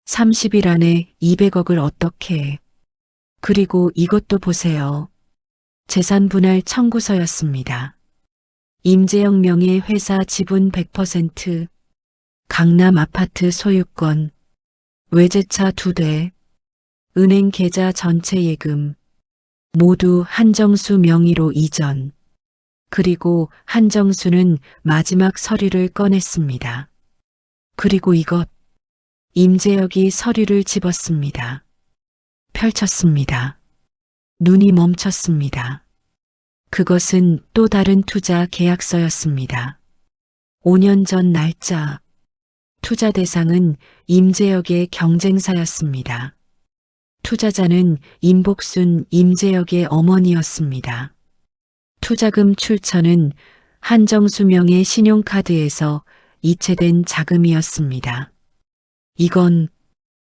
30일 안에 200억을 어떻게 해? 그리고 이것도 보세요. 재산 분할 청구서였습니다. 임재영 명의 회사 지분 100%, 강남 아파트 소유권, 외제차 2대, 은행 계좌 전체 예금, 모두 한정수 명의로 이전. 그리고 한정수는 마지막 서류를 꺼냈습니다. 그리고 이것. 임재혁이 서류를 집었습니다. 펼쳤습니다. 눈이 멈췄습니다. 그것은 또 다른 투자 계약서였습니다. 5년 전 날짜. 투자 대상은 임재혁의 경쟁사였습니다. 투자자는 임복순 임재혁의 어머니였습니다. 투자금 출처는 한정수 명의 신용카드에서 이체된 자금이었습니다. 이건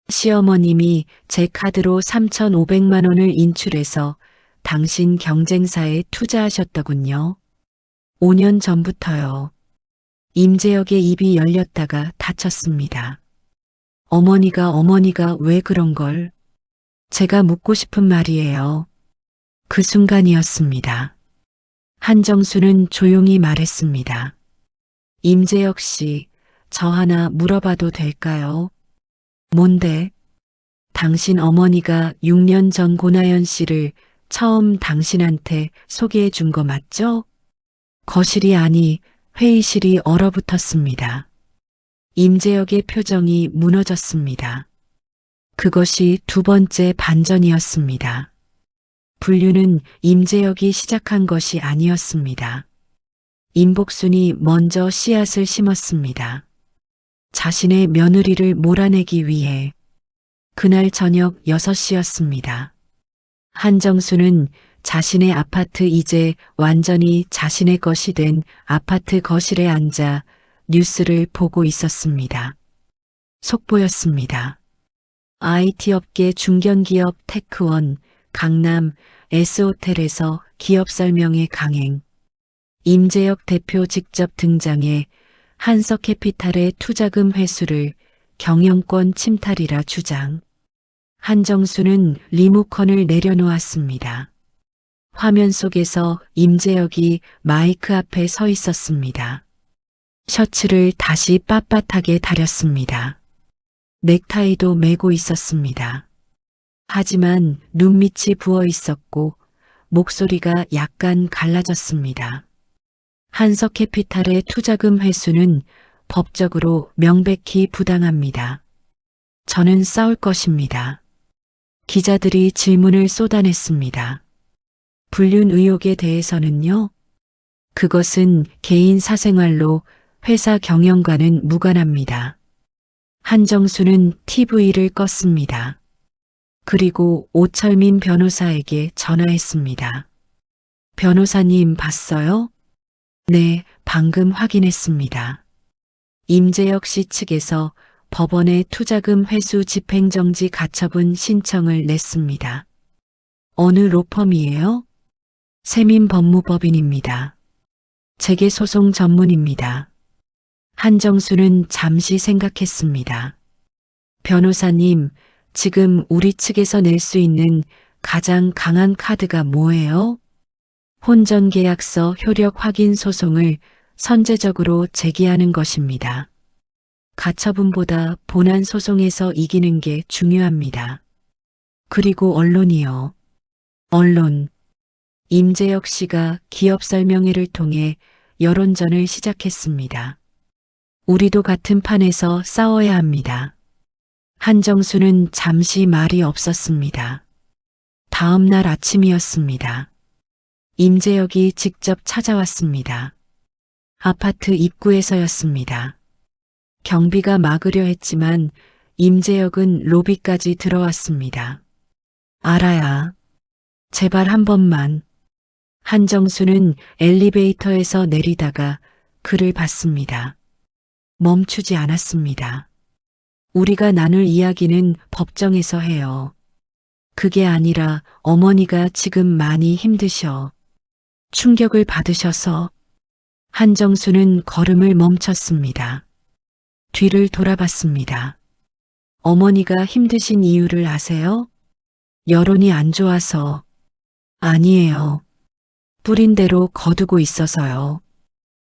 시어머님이 제 카드로 3,500만 원을 인출해서 당신 경쟁사에 투자하셨더군요. 5년 전부터요. 임재혁의 입이 열렸다가 닫혔습니다. 어머니가 왜 그런 걸? 제가 묻고 싶은 말이에요. 그 순간이었습니다. 한정수는 조용히 말했습니다. 임재혁 씨, 저 하나 물어봐도 될까요? 뭔데? 당신 어머니가 6년 전 고나연 씨를 처음 당신한테 소개해 준 거 맞죠? 거실이 아니 회의실이 얼어붙었습니다. 임재혁의 표정이 무너졌습니다. 그것이 두 번째 반전이었습니다. 불륜은 임재혁이 시작한 것이 아니었습니다. 임복순이 먼저 씨앗을 심었습니다. 자신의 며느리를 몰아내기 위해. 그날 저녁 6시였습니다. 한정수는 자신의 아파트 이제 완전히 자신의 것이 된 아파트 거실에 앉아 뉴스를 보고 있었습니다. 속보였습니다. IT 업계 중견기업 테크원, 강남 S호텔에서 기업 설명회 강행. 임재혁 대표 직접 등장해 한석캐피탈의 투자금 회수를 경영권 침탈이라 주장. 한정수는 리모컨을 내려놓았습니다. 화면 속에서 임재혁이 마이크 앞에 서 있었습니다. 셔츠를 다시 빳빳하게 다렸습니다. 넥타이도 매고 있었습니다. 하지만 눈밑이 부어 있었고 목소리가 약간 갈라졌습니다. 한석캐피탈의 투자금 회수는 법적으로 명백히 부당합니다. 저는 싸울 것입니다. 기자들이 질문을 쏟아냈습니다. 불륜 의혹에 대해서는요? 그것은 개인 사생활로 회사 경영과는 무관합니다. 한정수는 TV를 껐습니다. 그리고 오철민 변호사에게 전화했습니다. 변호사님 봤어요? 네, 방금 확인했습니다. 임재혁 씨 측에서 법원에 투자금 회수 집행정지 가처분 신청을 냈습니다. 어느 로펌이에요? 세민법무법인입니다. 재계소송 전문입니다. 한정수는 잠시 생각했습니다. 변호사님, 지금 우리 측에서 낼 수 있는 가장 강한 카드가 뭐예요? 혼전계약서 효력 확인 소송을 선제적으로 제기하는 것입니다. 가처분보다 본안 소송에서 이기는 게 중요합니다. 그리고 언론이요. 언론. 임재혁 씨가 기업 설명회를 통해 여론전을 시작했습니다. 우리도 같은 판에서 싸워야 합니다. 한정수는 잠시 말이 없었습니다. 다음 날 아침이었습니다. 임재혁이 직접 찾아왔습니다. 아파트 입구에서였습니다. 경비가 막으려 했지만 임재혁은 로비까지 들어왔습니다. 알아야. 제발 한 번만. 한정수는 엘리베이터에서 내리다가 그를 봤습니다. 멈추지 않았습니다. 우리가 나눌 이야기는 법정에서 해요. 그게 아니라 어머니가 지금 많이 힘드셔. 충격을 받으셔서. 한정수는 걸음을 멈췄습니다. 뒤를 돌아봤습니다. 어머니가 힘드신 이유를 아세요? 여론이 안 좋아서. 아니에요. 뿌린 대로 거두고 있어서요.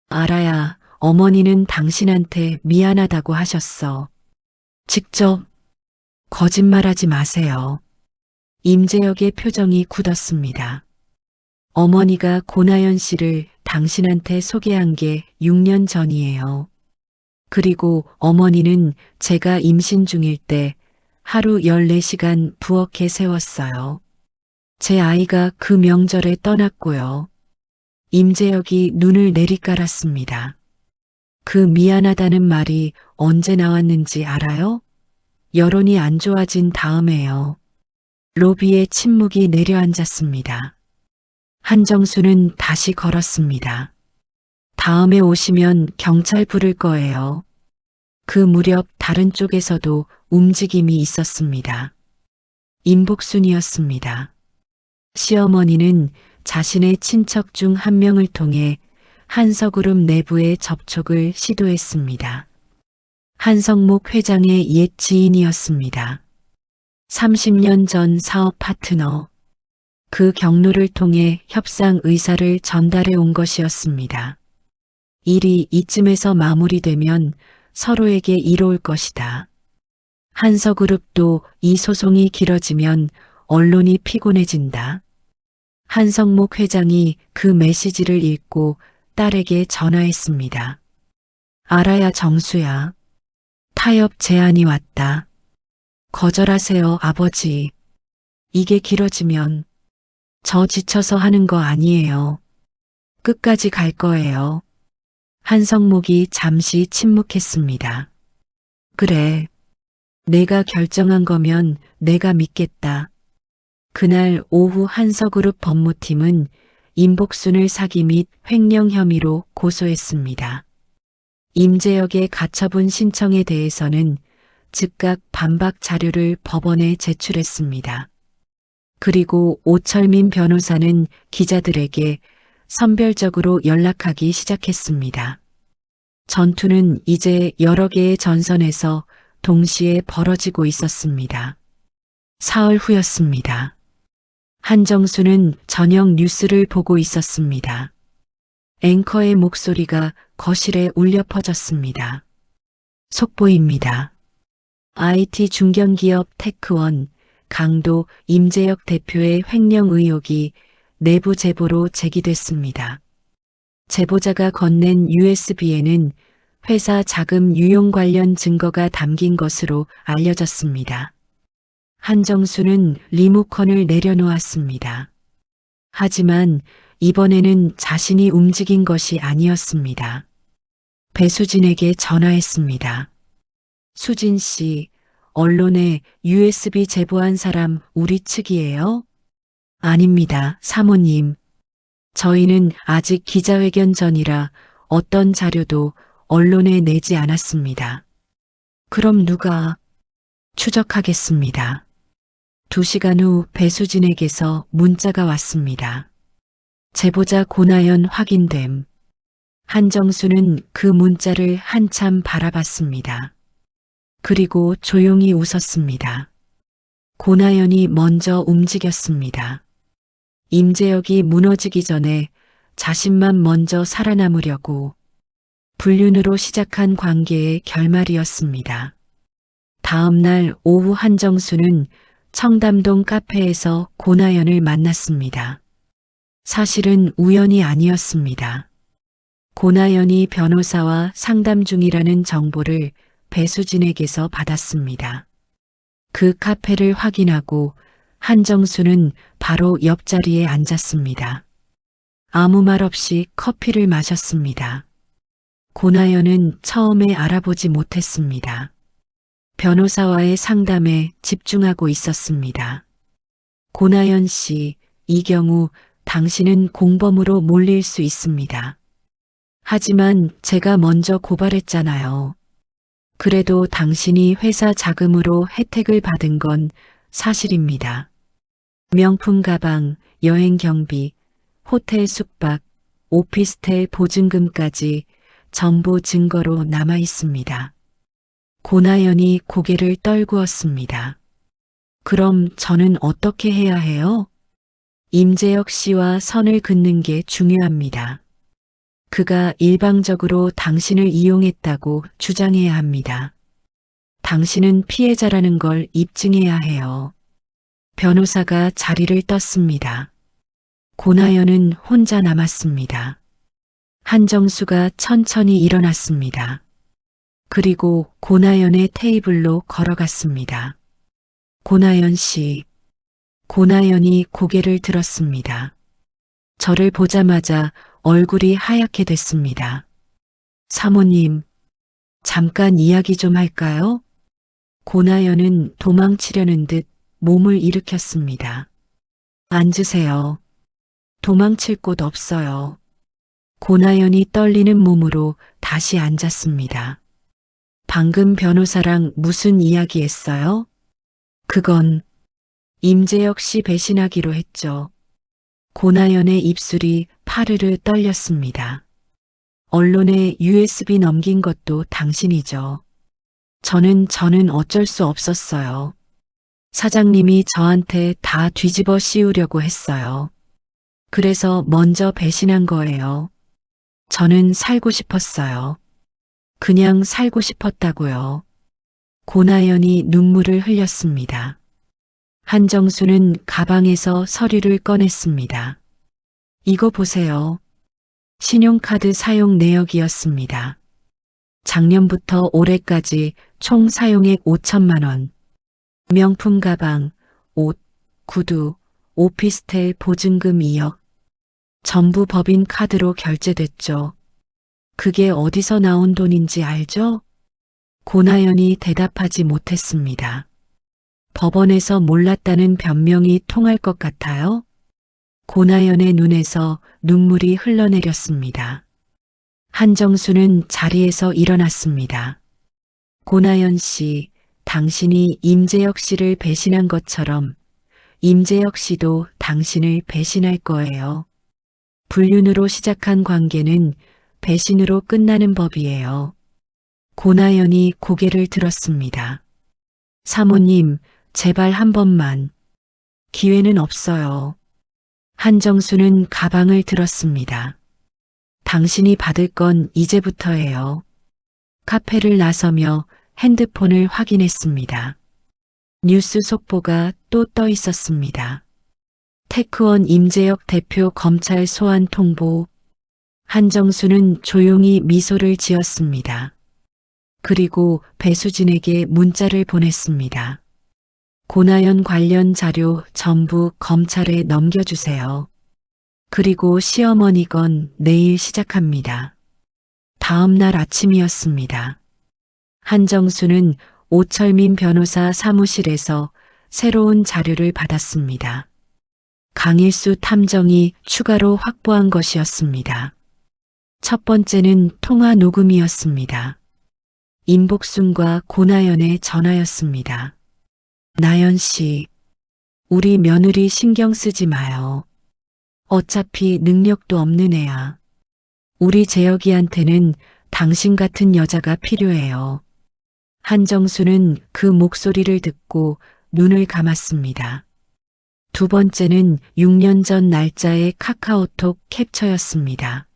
알아야 어머니는 당신한테 미안하다고 하셨어. 직접. 거짓말하지 마세요. 임재혁의 표정이 굳었습니다. 어머니가 고나연 씨를 당신한테 소개한 게 6년 전이에요. 그리고 어머니는 제가 임신 중일 때 하루 14시간 부엌에 세웠어요. 제 아이가 그 명절에 떠났고요. 임재혁이 눈을 내리깔았습니다. 그 미안하다는 말이 언제 나왔는지 알아요? 여론이 안 좋아진 다음에요. 로비에 침묵이 내려앉았습니다. 한정수는 다시 걸었습니다. 다음에 오시면 경찰 부를 거예요. 그 무렵 다른 쪽에서도 움직임이 있었습니다. 임복순이었습니다. 시어머니는 자신의 친척 중 한 명을 통해 한석그룹 내부의 접촉을 시도했습니다. 한성목 회장의 옛 지인이었습니다. 30년 전 사업 파트너. 그 경로를 통해 협상 의사를 전달해 온 것이었습니다. 일이 이쯤에서 마무리되면 서로에게 이로울 것이다. 한석그룹도 이 소송이 길어지면 언론이 피곤해진다. 한성목 회장이 그 메시지를 읽고 딸에게 전화했습니다. 알아야 정수야. 타협 제안이 왔다. 거절하세요, 아버지. 이게 길어지면 저 지쳐서 하는 거 아니에요. 끝까지 갈 거예요. 한성목이 잠시 침묵했습니다. 그래. 내가 결정한 거면 내가 믿겠다. 그날 오후 한석그룹 법무팀은 임복순을 사기 및 횡령 혐의로 고소했습니다. 임재혁의 가처분 신청에 대해서는 즉각 반박 자료를 법원에 제출했습니다. 그리고 오철민 변호사는 기자들에게 선별적으로 연락하기 시작했습니다. 전투는 이제 여러 개의 전선에서 동시에 벌어지고 있었습니다. 사흘 후였습니다. 한정수는 저녁 뉴스를 보고 있었습니다. 앵커의 목소리가 거실에 울려 퍼졌습니다. 속보입니다. IT 중견기업 테크원 강도 임재혁 대표의 횡령 의혹이 내부 제보로 제기됐습니다. 제보자가 건넨 USB에는 회사 자금 유용 관련 증거가 담긴 것으로 알려졌습니다. 한정수는 리모컨을 내려놓았습니다. 하지만 이번에는 자신이 움직인 것이 아니었습니다. 배수진에게 전화했습니다. 수진 씨, 언론에 USB 제보한 사람 우리 측이에요? 아닙니다, 사모님. 저희는 아직 기자회견 전이라 어떤 자료도 언론에 내지 않았습니다. 그럼 누가? 추적하겠습니다. 2시간 후 배수진에게서 문자가 왔습니다. 제보자 고나연 확인됨. 한정수는 그 문자를 한참 바라봤습니다. 그리고 조용히 웃었습니다. 고나연이 먼저 움직였습니다. 임재혁이 무너지기 전에 자신만 먼저 살아남으려고 불륜으로 시작한 관계의 결말이었습니다. 다음 날 오후 한정수는 청담동 카페에서 고나연을 만났습니다. 사실은 우연이 아니었습니다. 고나연이 변호사와 상담 중이라는 정보를 배수진에게서 받았습니다. 그 카페를 확인하고 한정수는 바로 옆자리에 앉았습니다. 아무 말 없이 커피를 마셨습니다. 고나연은 처음에 알아보지 못했습니다. 변호사와의 상담에 집중하고 있었습니다. 고나연 씨, 이 경우 당신은 공범으로 몰릴 수 있습니다. 하지만 제가 먼저 고발했잖아요. 그래도 당신이 회사 자금으로 혜택을 받은 건 사실입니다. 명품 가방, 여행 경비, 호텔 숙박, 오피스텔 보증금까지 전부 증거로 남아 있습니다. 고나연이 고개를 떨구었습니다. 그럼 저는 어떻게 해야 해요? 임재혁 씨와 선을 긋는 게 중요합니다. 그가 일방적으로 당신을 이용했다고 주장해야 합니다. 당신은 피해자라는 걸 입증해야 해요. 변호사가 자리를 떴습니다. 고나연은 혼자 남았습니다. 한정수가 천천히 일어났습니다. 그리고 고나연의 테이블로 걸어갔습니다. 고나연 씨. 고나연이 고개를 들었습니다. 저를 보자마자 얼굴이 하얗게 됐습니다. 사모님, 잠깐 이야기 좀 할까요? 고나연은 도망치려는 듯 몸을 일으켰습니다. 앉으세요. 도망칠 곳 없어요. 고나연이 떨리는 몸으로 다시 앉았습니다. 방금 변호사랑 무슨 이야기 했어요? 그건 임재혁 씨 배신하기로 했죠. 고나연의 입술이 파르르 떨렸습니다. 언론에 USB 넘긴 것도 당신이죠. 저는 어쩔 수 없었어요. 사장님이 저한테 다 뒤집어 씌우려고 했어요. 그래서 먼저 배신한 거예요. 저는 살고 싶었어요. 그냥 살고 싶었다고요. 고나연이 눈물을 흘렸습니다. 한정수는 가방에서 서류를 꺼냈습니다. 이거 보세요. 신용카드 사용 내역이었습니다. 작년부터 올해까지 총 사용액 5천만 원. 명품 가방, 옷, 구두, 오피스텔 보증금 2억. 전부 법인 카드로 결제됐죠. 그게 어디서 나온 돈인지 알죠? 고나연이 대답하지 못했습니다. 법원에서 몰랐다는 변명이 통할 것 같아요? 고나연의 눈에서 눈물이 흘러내렸습니다. 한정수는 자리에서 일어났습니다. 고나연 씨, 당신이 임재혁 씨를 배신한 것처럼 임재혁 씨도 당신을 배신할 거예요. 불륜으로 시작한 관계는 배신으로 끝나는 법이에요. 고나연이 고개를 들었습니다. 사모님, 제발 한 번만. 기회는 없어요. 한정수는 가방을 들었습니다. 당신이 받을 건 이제부터예요. 카페를 나서며 핸드폰을 확인했습니다. 뉴스 속보가 또 떠 있었습니다. 테크원 임재혁 대표 검찰 소환 통보. 한정수는 조용히 미소를 지었습니다. 그리고 배수진에게 문자를 보냈습니다. 고나연 관련 자료 전부 검찰에 넘겨주세요. 그리고 시어머니 건 내일 시작합니다. 다음 날 아침이었습니다. 한정수는 오철민 변호사 사무실에서 새로운 자료를 받았습니다. 강일수 탐정이 추가로 확보한 것이었습니다. 첫 번째는 통화 녹음이었습니다. 임복순과 고나연의 전화였습니다. 나연 씨, 우리 며느리 신경 쓰지 마요. 어차피 능력도 없는 애야. 우리 재혁이한테는 당신 같은 여자가 필요해요. 한정수는 그 목소리를 듣고 눈을 감았습니다. 두 번째는 6년 전 날짜의 카카오톡 캡처였습니다.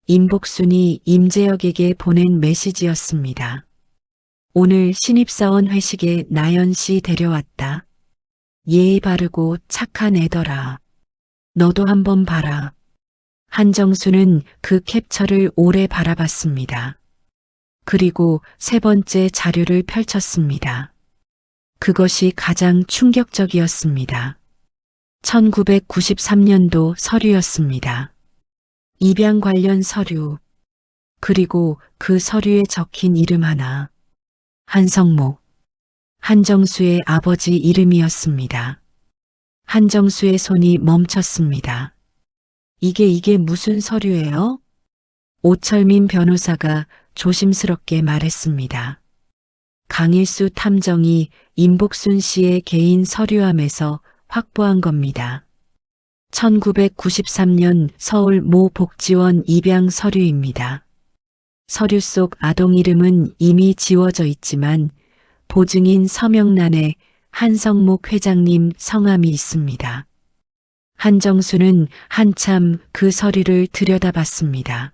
임복순이 임재혁에게 보낸 메시지였습니다. 오늘 신입사원 회식에 나연 씨 데려왔다. 예의 바르고 착한 애더라. 너도 한번 봐라. 한정수는 그 캡처를 오래 바라봤습니다. 그리고 세 번째 자료를 펼쳤습니다. 그것이 가장 충격적이었습니다. 1993년도 서류였습니다. 입양 관련 서류. 그리고 그 서류에 적힌 이름 하나. 한성목. 한정수의 아버지 이름이었습니다. 한정수의 손이 멈췄습니다. 이게 무슨 서류예요? 오철민 변호사가 조심스럽게 말했습니다. 강일수 탐정이 임복순 씨의 개인 서류함에서 확보한 겁니다. 1993년 서울 모 복지원 입양 서류입니다. 서류 속 아동 이름은 이미 지워져 있지만 보증인 서명란에 한성목 회장님 성함이 있습니다. 한정수는 한참 그 서류를 들여다봤습니다.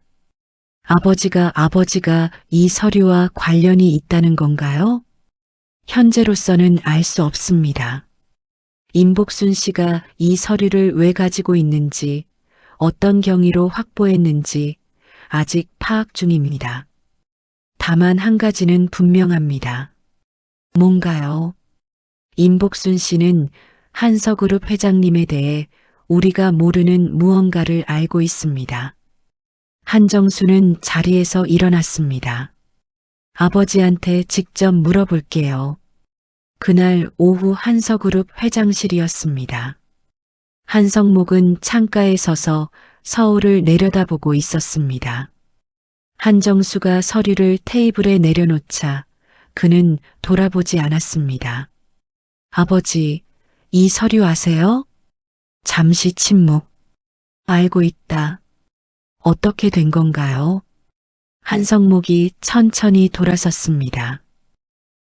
아버지가 이 서류와 관련이 있다는 건가요? 현재로서는 알 수 없습니다. 임복순 씨가 이 서류를 왜 가지고 있는지, 어떤 경위로 확보했는지 아직 파악 중입니다. 다만 한 가지는 분명합니다. 뭔가요? 임복순 씨는 한서그룹 회장님에 대해 우리가 모르는 무언가를 알고 있습니다. 한정수는 자리에서 일어났습니다. 아버지한테 직접 물어볼게요. 그날 오후 한서그룹 회장실이었습니다. 한성목은 창가에 서서 서울을 내려다보고 있었습니다. 한정수가 서류를 테이블에 내려놓자 그는 돌아보지 않았습니다. 아버지, 이 서류 아세요? 잠시 침묵. 알고 있다. 어떻게 된 건가요? 한성목이 천천히 돌아섰습니다.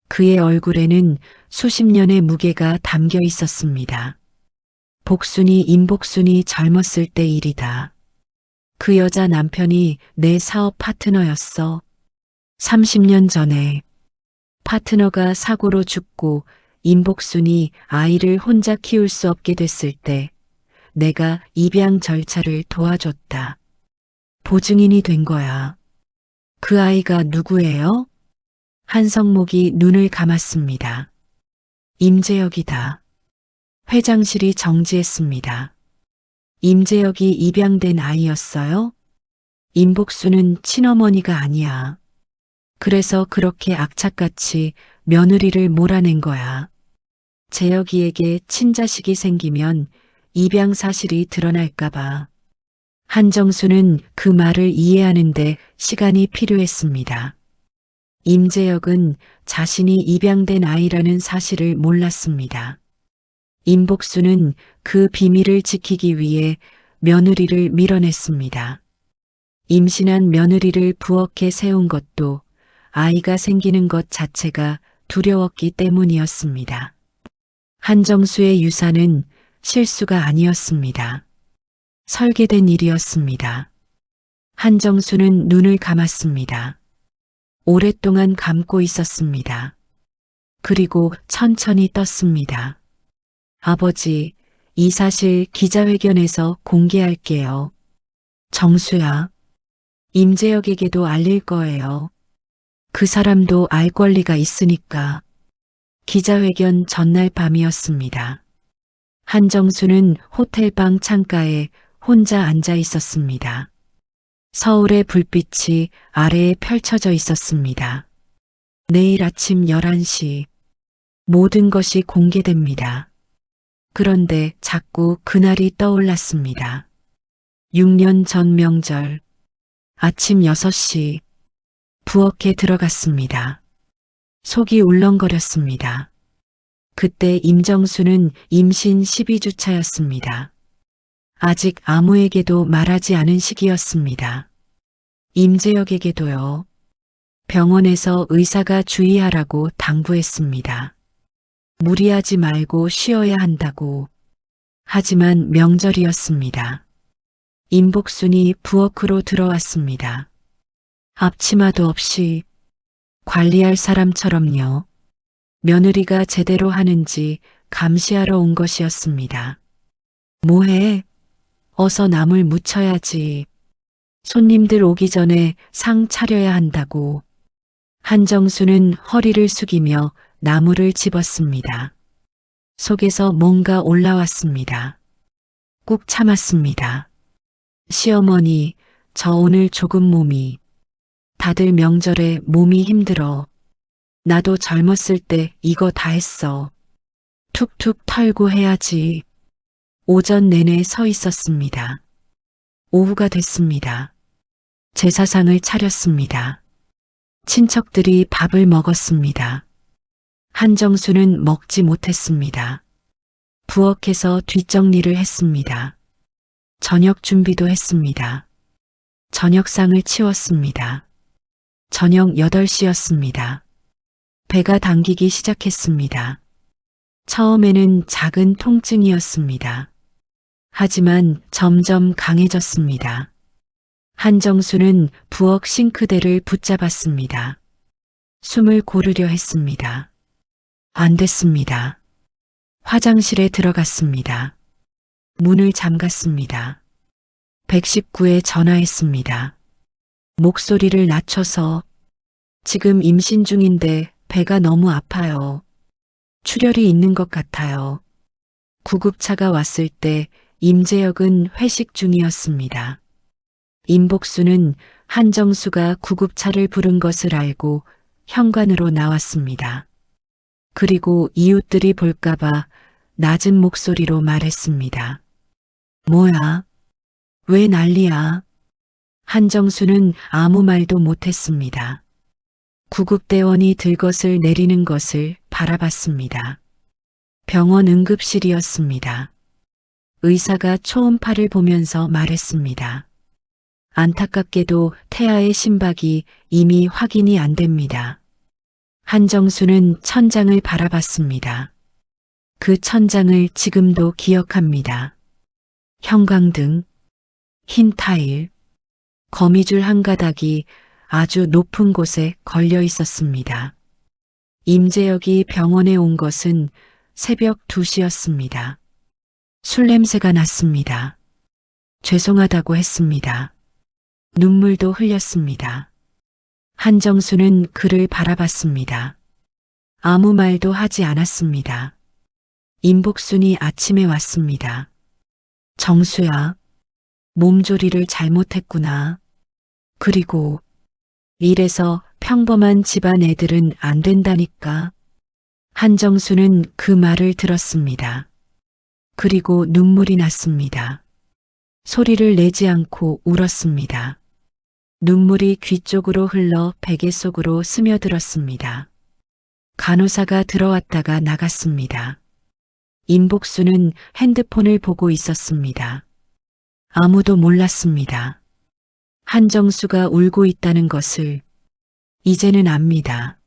그의 얼굴에는 수십 년의 무게가 담겨 있었습니다. 복순이 임복순이 젊었을 때 일이다. 그 여자 남편이 내 사업 파트너였어. 30년 전에 파트너가 사고로 죽고 임복순이 아이를 혼자 키울 수 없게 됐을 때 내가 입양 절차를 도와줬다. 보증인이 된 거야. 그 아이가 누구예요? 한성목이 눈을 감았습니다. 임재혁이다. 회장실이 정지했습니다. 임재혁이 입양된 아이였어요? 임복순은 친어머니가 아니야. 그래서 그렇게 악착같이 며느리를 몰아낸 거야. 재혁이에게 친자식이 생기면 입양 사실이 드러날까봐. 한정수는 그 말을 이해하는데 시간이 필요했습니다. 임재혁은 자신이 입양된 아이라는 사실을 몰랐습니다. 임복순은 그 비밀을 지키기 위해 며느리를 밀어냈습니다. 임신한 며느리를 부엌에 세운 것도 아이가 생기는 것 자체가 두려웠기 때문이었습니다. 한정수의 유산은 실수가 아니었습니다. 설계된 일이었습니다. 한정수는 눈을 감았습니다. 오랫동안 감고 있었습니다. 그리고 천천히 떴습니다. 아버지, 이 사실 기자회견에서 공개할게요. 정수야, 임재혁에게도 알릴 거예요. 그 사람도 알 권리가 있으니까. 기자회견 전날 밤이었습니다. 한정수는 호텔방 창가에 혼자 앉아 있었습니다. 서울의 불빛이 아래에 펼쳐져 있었습니다. 내일 아침 11시 모든 것이 공개됩니다. 그런데 자꾸 그날이 떠올랐습니다. 6년 전 명절 아침 6시 부엌에 들어갔습니다. 속이 울렁거렸습니다. 그때 임정수는 임신 12주차였습니다. 아직 아무에게도 말하지 않은 시기였습니다. 임재혁에게도요. 병원에서 의사가 주의하라고 당부했습니다. 무리하지 말고 쉬어야 한다고. 하지만 명절이었습니다. 임복순이 부엌으로 들어왔습니다. 앞치마도 없이 관리할 사람처럼요. 며느리가 제대로 하는지 감시하러 온 것이었습니다. 뭐해? 어서 나물 무쳐야지. 손님들 오기 전에 상 차려야 한다고. 한정수는 허리를 숙이며 나물을 집었습니다. 속에서 뭔가 올라왔습니다. 꾹 참았습니다. 시어머니, 저 오늘 조금 몸이. 다들 명절에 몸이 힘들어. 나도 젊었을 때 이거 다 했어. 툭툭 털고 해야지. 오전 내내 서 있었습니다. 오후가 됐습니다. 제사상을 차렸습니다. 친척들이 밥을 먹었습니다. 한정수는 먹지 못했습니다. 부엌에서 뒷정리를 했습니다. 저녁 준비도 했습니다. 저녁상을 치웠습니다. 저녁 8시였습니다. 배가 당기기 시작했습니다. 처음에는 작은 통증이었습니다. 하지만 점점 강해졌습니다. 한정수는 부엌 싱크대를 붙잡았습니다. 숨을 고르려 했습니다. 안 됐습니다. 화장실에 들어갔습니다. 문을 잠갔습니다. 119에 전화했습니다. 목소리를 낮춰서 지금 임신 중인데 배가 너무 아파요. 출혈이 있는 것 같아요. 구급차가 왔을 때 임재혁은 회식 중이었습니다. 임복수는 한정수가 구급차를 부른 것을 알고 현관으로 나왔습니다. 그리고 이웃들이 볼까봐 낮은 목소리로 말했습니다. 뭐야? 왜 난리야? 한정수는 아무 말도 못했습니다. 구급대원이 들것을 내리는 것을 바라봤습니다. 병원 응급실이었습니다. 의사가 초음파를 보면서 말했습니다. 안타깝게도 태아의 심박이 이미 확인이 안 됩니다. 한정수는 천장을 바라봤습니다. 그 천장을 지금도 기억합니다. 형광등, 흰 타일, 거미줄 한 가닥이 아주 높은 곳에 걸려 있었습니다. 임재혁이 병원에 온 것은 새벽 2시였습니다. 술 냄새가 났습니다. 죄송하다고 했습니다. 눈물도 흘렸습니다. 한정수는 그를 바라봤습니다. 아무 말도 하지 않았습니다. 임복순이 아침에 왔습니다. 정수야, 몸조리를 잘못했구나. 그리고 이래서 평범한 집안 애들은 안 된다니까. 한정수는 그 말을 들었습니다. 그리고 눈물이 났습니다. 소리를 내지 않고 울었습니다. 눈물이 귀 쪽으로 흘러 베개 속으로 스며들었습니다. 간호사가 들어왔다가 나갔습니다. 임복수는 핸드폰을 보고 있었습니다. 아무도 몰랐습니다. 한정수가 울고 있다는 것을 이제는 압니다.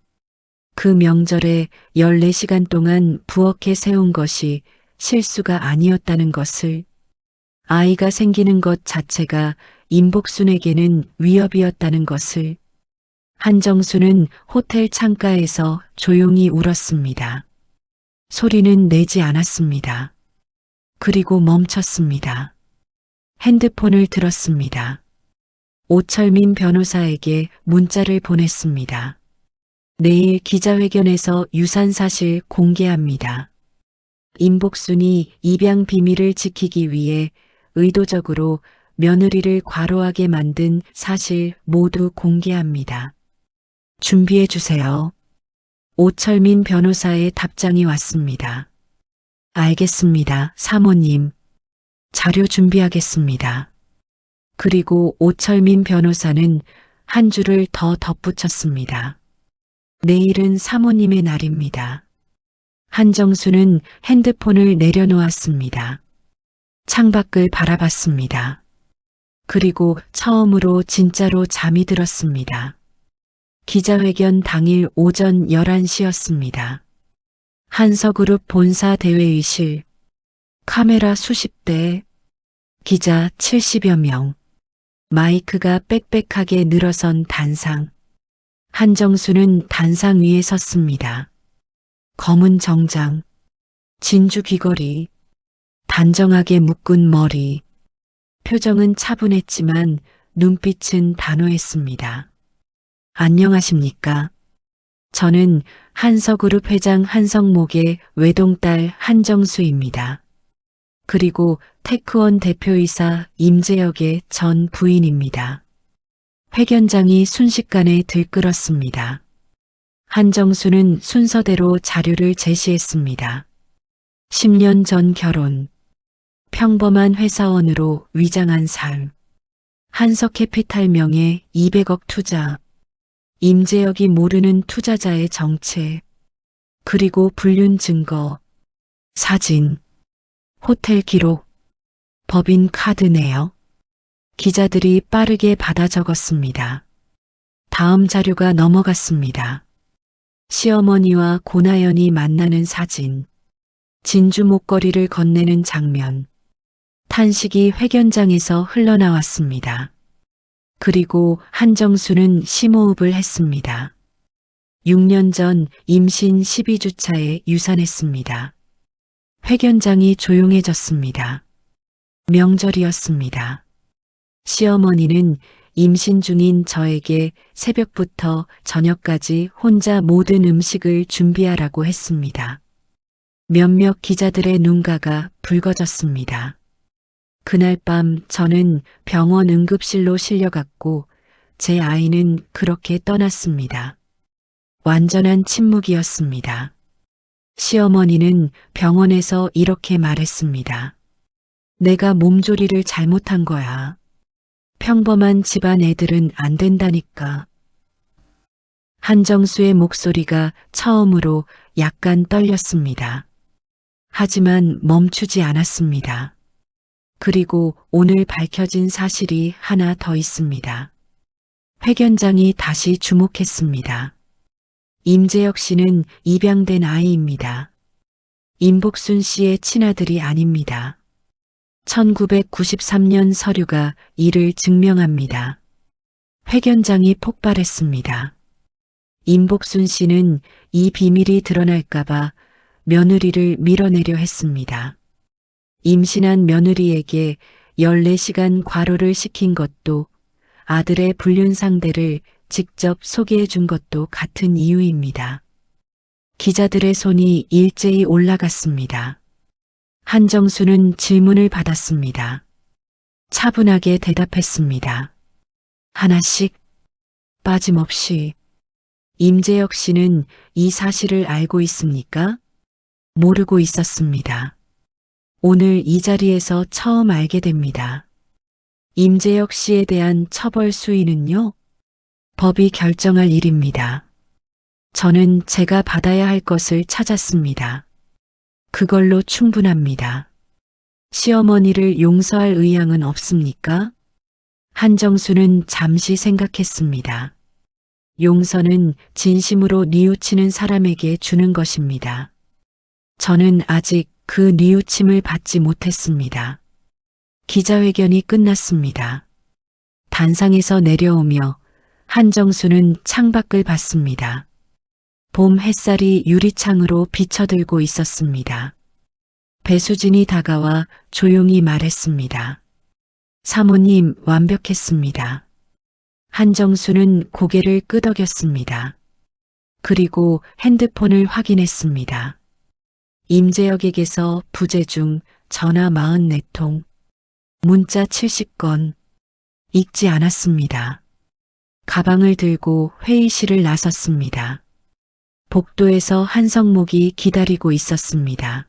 그 명절에 14시간 동안 부엌에 세운 것이 실수가 아니었다는 것을, 아이가 생기는 것 자체가 임복순에게는 위협이었다는 것을. 한정수는 호텔 창가에서 조용히 울었습니다. 소리는 내지 않았습니다. 그리고 멈췄습니다. 핸드폰을 들었습니다. 오철민 변호사에게 문자를 보냈습니다. 내일 기자회견에서 유산 사실 공개합니다. 임복순이 입양 비밀을 지키기 위해 의도적으로 며느리를 과로하게 만든 사실 모두 공개합니다. 준비해 주세요. 오철민 변호사의 답장이 왔습니다. 알겠습니다, 사모님. 자료 준비하겠습니다. 그리고 오철민 변호사는 한 줄을 더 덧붙였습니다. 내일은 사모님의 날입니다. 한정수는 핸드폰을 내려놓았습니다. 창밖을 바라봤습니다. 그리고 처음으로 진짜로 잠이 들었습니다. 기자회견 당일 오전 11시였습니다. 한서그룹 본사 대회의실, 카메라 수십 대, 기자 70여 명, 마이크가 빽빽하게 늘어선 단상. 한정수는 단상 위에 섰습니다. 검은 정장, 진주 귀걸이, 단정하게 묶은 머리. 표정은 차분했지만 눈빛은 단호했습니다. 안녕하십니까? 저는 한서그룹 회장 한성목의 외동딸 한정수입니다. 그리고 테크원 대표이사 임재혁의 전 부인입니다. 회견장이 순식간에 들끓었습니다. 한정수는 순서대로 자료를 제시했습니다. 10년 전 결혼, 평범한 회사원으로 위장한 삶, 한서캐피탈 명의 200억 투자, 임재혁이 모르는 투자자의 정체, 그리고 불륜 증거, 사진, 호텔 기록, 법인 카드 내역. 기자들이 빠르게 받아 적었습니다. 다음 자료가 넘어갔습니다. 시어머니와 고나연이 만나는 사진, 진주 목걸이를 건네는 장면, 탄식이 회견장에서 흘러나왔습니다. 그리고 한정수는 심호흡을 했습니다. 6년 전 임신 12주차에 유산했습니다. 회견장이 조용해졌습니다. 명절이었습니다. 시어머니는 임신 중인 저에게 새벽부터 저녁까지 혼자 모든 음식을 준비하라고 했습니다. 몇몇 기자들의 눈가가 붉어졌습니다. 그날 밤 저는 병원 응급실로 실려갔고 제 아이는 그렇게 떠났습니다. 완전한 침묵이었습니다. 시어머니는 병원에서 이렇게 말했습니다. 내가 몸조리를 잘못한 거야. 평범한 집안 애들은 안 된다니까. 한정수의 목소리가 처음으로 약간 떨렸습니다. 하지만 멈추지 않았습니다. 그리고 오늘 밝혀진 사실이 하나 더 있습니다. 회견장이 다시 주목했습니다. 임재혁 씨는 입양된 아이입니다. 임복순 씨의 친아들이 아닙니다. 1993년 서류가 이를 증명합니다. 회견장이 폭발했습니다. 임복순 씨는 이 비밀이 드러날까봐 며느리를 밀어내려 했습니다. 임신한 며느리에게 14시간 과로를 시킨 것도, 아들의 불륜 상대를 직접 소개해 준 것도 같은 이유입니다. 기자들의 손이 일제히 올라갔습니다. 한정수는 질문을 받았습니다. 차분하게 대답했습니다. 하나씩, 빠짐없이. 임재혁 씨는 이 사실을 알고 있습니까? 모르고 있었습니다. 오늘 이 자리에서 처음 알게 됩니다. 임재혁 씨에 대한 처벌 수위는요? 법이 결정할 일입니다. 저는 제가 받아야 할 것을 찾았습니다. 그걸로 충분합니다. 시어머니를 용서할 의향은 없습니까? 한정수는 잠시 생각했습니다. 용서는 진심으로 뉘우치는 사람에게 주는 것입니다. 저는 아직 그 뉘우침을 받지 못했습니다. 기자회견이 끝났습니다. 단상에서 내려오며 한정수는 창밖을 봤습니다. 봄 햇살이 유리창으로 비쳐들고 있었습니다. 배수진이 다가와 조용히 말했습니다. 사모님, 완벽했습니다. 한정수는 고개를 끄덕였습니다. 그리고 핸드폰을 확인했습니다. 임재혁에게서 부재 중 전화 44통, 문자 70건, 읽지 않았습니다. 가방을 들고 회의실을 나섰습니다. 복도에서 한성목이 기다리고 있었습니다.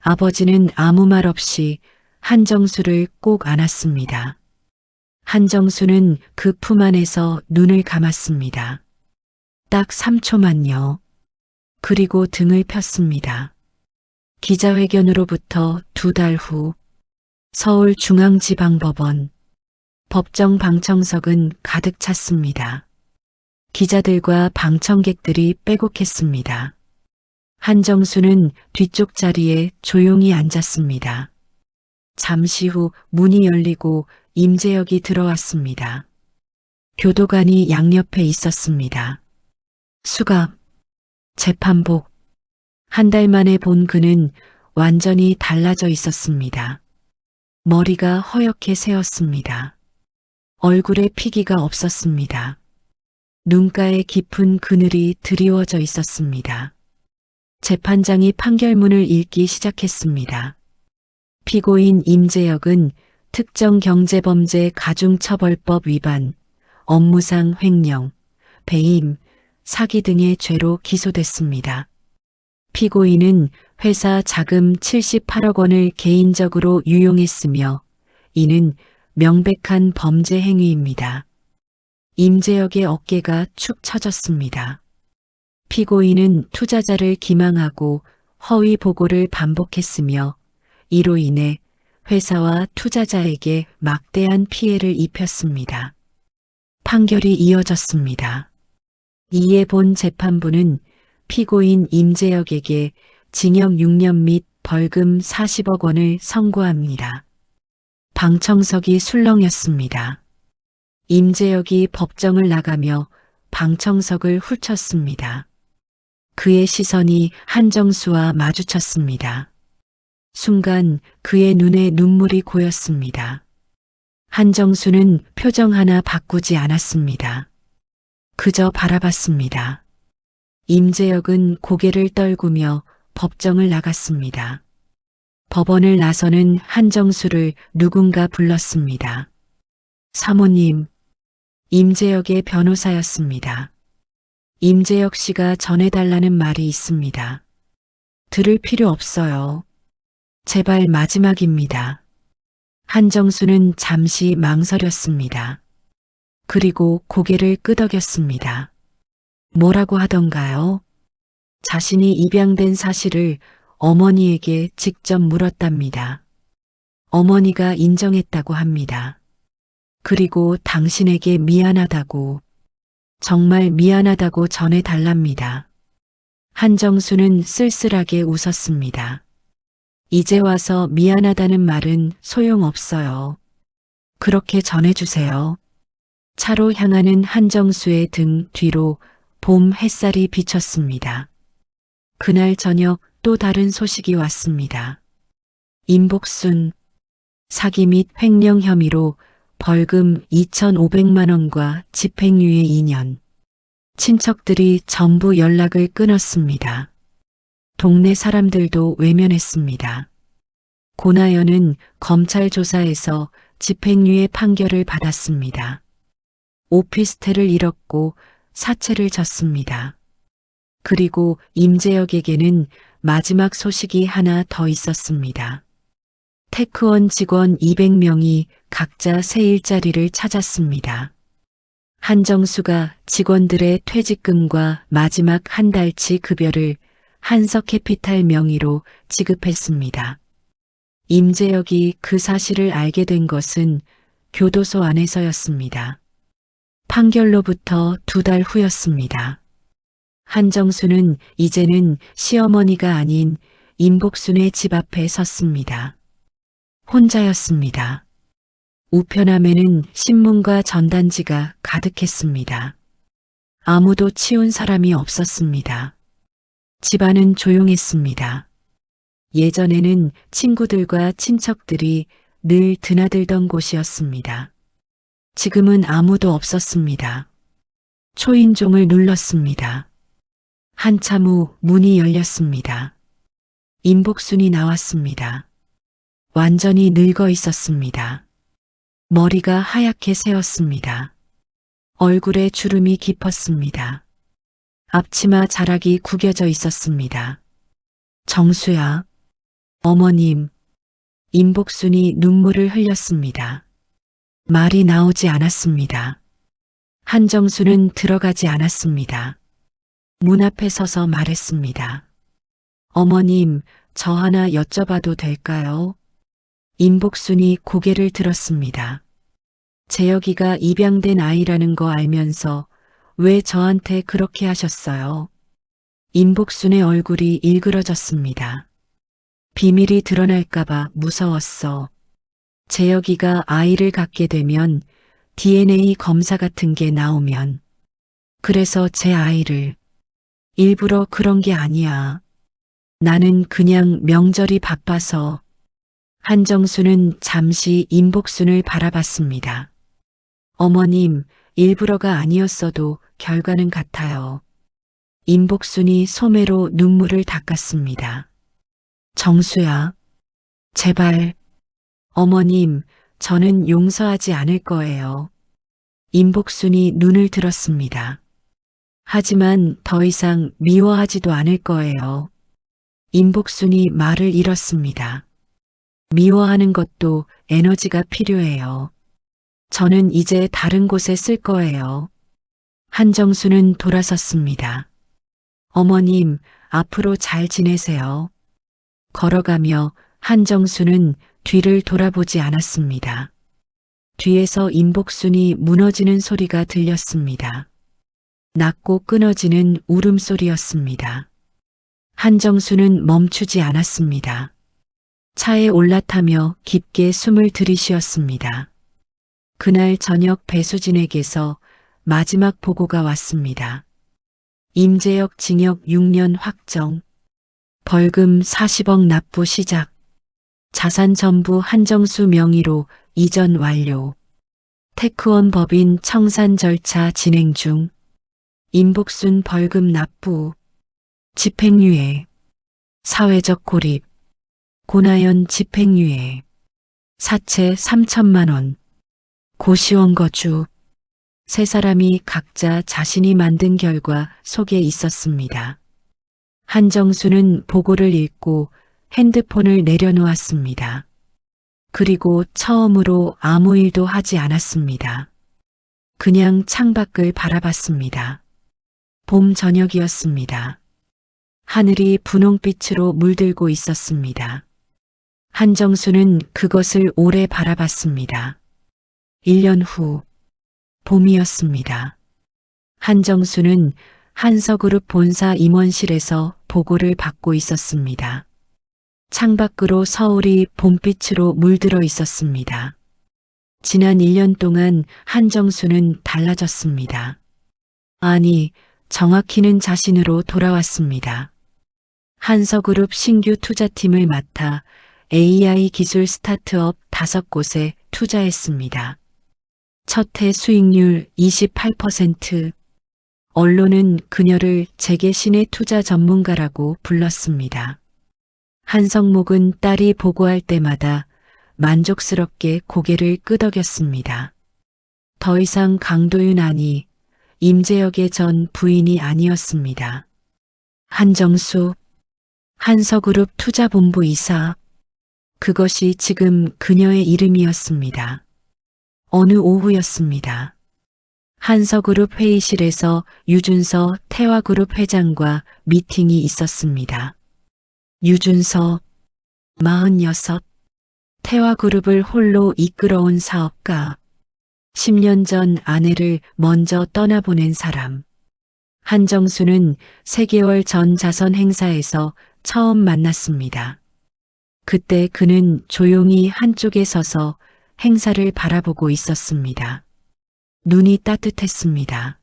아버지는 아무 말 없이 한정수를 꼭 안았습니다. 한정수는 그 품 안에서 눈을 감았습니다. 딱 3초만요. 그리고 등을 폈습니다. 기자회견으로부터 2달 후 서울중앙지방법원 법정 방청석은 가득 찼습니다. 기자들과 방청객들이 빼곡했습니다. 한정수는 뒤쪽 자리에 조용히 앉았습니다. 잠시 후 문이 열리고 임재혁이 들어왔습니다. 교도관이 양옆에 있었습니다. 수갑, 재판복. 한 달 만에 본 그는 완전히 달라져 있었습니다. 머리가 허옇게 새었습니다. 얼굴에 피기가 없었습니다. 눈가에 깊은 그늘이 드리워져 있었습니다. 재판장이 판결문을 읽기 시작했습니다. 피고인 임재혁은 특정경제범죄 가중처벌법 위반, 업무상 횡령, 배임, 사기 등의 죄로 기소됐습니다. 피고인은 회사 자금 78억 원을 개인적으로 유용했으며 이는 명백한 범죄 행위입니다. 임재혁의 어깨가 축 처졌습니다. 피고인은 투자자를 기망하고 허위 보고를 반복했으며 이로 인해 회사와 투자자에게 막대한 피해를 입혔습니다. 판결이 이어졌습니다. 이에 본 재판부는 피고인 임재혁에게 징역 6년 및 벌금 40억 원을 선고합니다. 방청석이 술렁였습니다. 임재혁이 법정을 나가며 방청석을 훑쳤습니다. 그의 시선이 한정수와 마주쳤습니다. 순간 그의 눈에 눈물이 고였습니다. 한정수는 표정 하나 바꾸지 않았습니다. 그저 바라봤습니다. 임재혁은 고개를 떨구며 법정을 나갔습니다. 법원을 나서는 한정수를 누군가 불렀습니다. 사모님, 임재혁의 변호사였습니다. 임재혁 씨가 전해달라는 말이 있습니다. 들을 필요 없어요. 제발 마지막입니다. 한정수는 잠시 망설였습니다. 그리고 고개를 끄덕였습니다. 뭐라고 하던가요? 자신이 입양된 사실을 어머니에게 직접 물었답니다. 어머니가 인정했다고 합니다. 그리고 당신에게 미안하다고, 정말 미안하다고 전해달랍니다. 한정수는 쓸쓸하게 웃었습니다. 이제 와서 미안하다는 말은 소용없어요. 그렇게 전해주세요. 차로 향하는 한정수의 등 뒤로 봄 햇살이 비쳤습니다. 그날 저녁 또 다른 소식이 왔습니다. 임복순, 사기 및 횡령 혐의로 벌금 2,500만 원과 집행유예 2년. 친척들이 전부 연락을 끊었습니다. 동네 사람들도 외면했습니다. 고나연은 검찰 조사에서 집행유예 판결을 받았습니다. 오피스텔을 잃었고 사채를 졌습니다. 그리고 임재혁에게는 마지막 소식이 하나 더 있었습니다. 테크원 직원 200명이 각자 새 일자리를 찾았습니다. 한정수가 직원들의 퇴직금과 마지막 한 달치 급여를 한석캐피탈 명의로 지급했습니다. 임재혁이 그 사실을 알게 된 것은 교도소 안에서였습니다. 판결로부터 2달 후였습니다. 한정수는 이제는 시어머니가 아닌 임복순의 집 앞에 섰습니다. 혼자였습니다. 우편함에는 신문과 전단지가 가득했습니다. 아무도 치운 사람이 없었습니다. 집안은 조용했습니다. 예전에는 친구들과 친척들이 늘 드나들던 곳이었습니다. 지금은 아무도 없었습니다. 초인종을 눌렀습니다. 한참 후 문이 열렸습니다. 임복순이 나왔습니다. 완전히 늙어 있었습니다. 머리가 하얗게 새었습니다. 얼굴에 주름이 깊었습니다. 앞치마 자락이 구겨져 있었습니다. 정수야, 어머님, 임복순이 눈물을 흘렸습니다. 말이 나오지 않았습니다. 한정수는 들어가지 않았습니다. 문 앞에 서서 말했습니다. 어머님, 저 하나 여쭤봐도 될까요? 임복순이 고개를 들었습니다. 재혁이가 입양된 아이라는 거 알면서 왜 저한테 그렇게 하셨어요? 임복순의 얼굴이 일그러졌습니다. 비밀이 드러날까봐 무서웠어. 재혁이가 아이를 갖게 되면 DNA 검사 같은 게 나오면. 그래서 제 아이를. 일부러 그런 게 아니야. 나는 그냥 명절이 바빠서. 한정수는 잠시 임복순을 바라봤습니다. 어머님, 일부러가 아니었어도 결과는 같아요. 임복순이 소매로 눈물을 닦았습니다. 정수야, 제발. 어머님, 저는 용서하지 않을 거예요. 임복순이 눈을 들었습니다. 하지만 더 이상 미워하지도 않을 거예요. 임복순이 말을 잃었습니다. 미워하는 것도 에너지가 필요해요. 저는 이제 다른 곳에 쓸 거예요. 한정수는 돌아섰습니다. 어머님, 앞으로 잘 지내세요. 걸어가며 한정수는 뒤를 돌아보지 않았습니다. 뒤에서 임복순이 무너지는 소리가 들렸습니다. 낮고 끊어지는 울음소리였습니다. 한정수는 멈추지 않았습니다. 차에 올라타며 깊게 숨을 들이쉬었습니다. 그날 저녁 배수진에게서 마지막 보고가 왔습니다. 임재혁 징역 6년 확정, 벌금 40억 납부 시작, 자산 전부 한정수 명의로 이전 완료, 테크원 법인 청산 절차 진행 중, 임복순 벌금 납부, 집행유예, 사회적 고립, 고나연 집행유예, 사채 3천만 원, 고시원 거주. 세 사람이 각자 자신이 만든 결과 속에 있었습니다. 한정수는 보고를 읽고 핸드폰을 내려놓았습니다. 그리고 처음으로 아무 일도 하지 않았습니다. 그냥 창밖을 바라봤습니다. 봄 저녁이었습니다. 하늘이 분홍빛으로 물들고 있었습니다. 한정수는 그것을 오래 바라봤습니다. 1년 후, 봄이었습니다. 한정수는 한서그룹 본사 임원실에서 보고를 받고 있었습니다. 창밖으로 서울이 봄빛으로 물들어 있었습니다. 지난 1년 동안 한정수는 달라졌습니다. 아니, 정확히는 자신으로 돌아왔습니다. 한서그룹 신규 투자팀을 맡아 AI 기술 스타트업 5곳에 투자했습니다. 첫 해 수익률 28%. 언론은 그녀를 재계 신의 투자 전문가라고 불렀습니다. 한성목은 딸이 보고할 때마다 만족스럽게 고개를 끄덕였습니다. 더 이상 강도윤 아니, 임재혁의 전 부인이 아니었습니다. 한정수, 한서그룹 투자본부 이사. 그것이 지금 그녀의 이름이었습니다. 어느 오후였습니다. 한서그룹 회의실에서 유준서 태화그룹 회장과 미팅이 있었습니다. 유준서 46, 태화그룹을 홀로 이끌어온 사업가, 10년 전 아내를 먼저 떠나보낸 사람. 한정수는 3개월 전 자선 행사에서 처음 만났습니다. 그때 그는 조용히 한쪽에 서서 행사를 바라보고 있었습니다. 눈이 따뜻했습니다.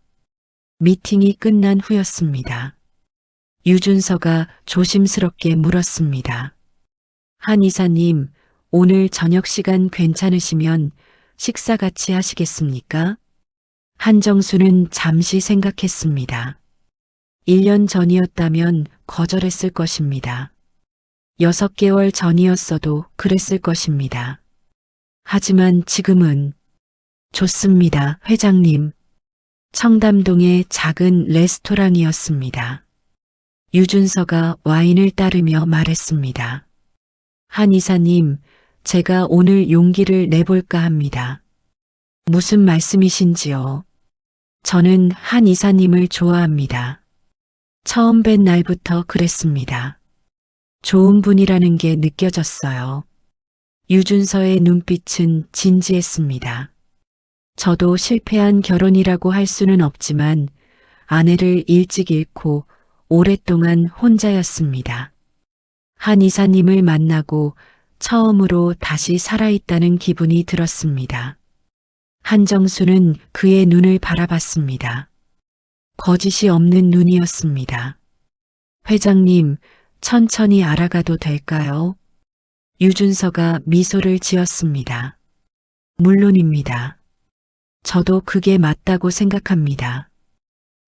미팅이 끝난 후였습니다. 유준서가 조심스럽게 물었습니다. 한 이사님, 오늘 저녁 시간 괜찮으시면 식사 같이 하시겠습니까? 한정수는 잠시 생각했습니다. 1년 전이었다면 거절했을 것입니다. 6개월 전이었어도 그랬을 것입니다. 하지만 지금은 좋습니다, 회장님. 청담동의 작은 레스토랑이었습니다. 유준서가 와인을 따르며 말했습니다. 한 이사님, 제가 오늘 용기를 내볼까 합니다. 무슨 말씀이신지요? 저는 한 이사님을 좋아합니다. 처음 뵌 날부터 그랬습니다. 좋은 분이라는 게 느껴졌어요. 유준서의 눈빛은 진지했습니다. 저도 실패한 결혼이라고 할 수는 없지만 아내를 일찍 잃고 오랫동안 혼자였습니다. 한 이사님을 만나고 처음으로 다시 살아있다는 기분이 들었습니다. 한정수는 그의 눈을 바라봤습니다. 거짓이 없는 눈이었습니다. 회장님, 천천히 알아가도 될까요? 유준서가 미소를 지었습니다. 물론입니다. 저도 그게 맞다고 생각합니다.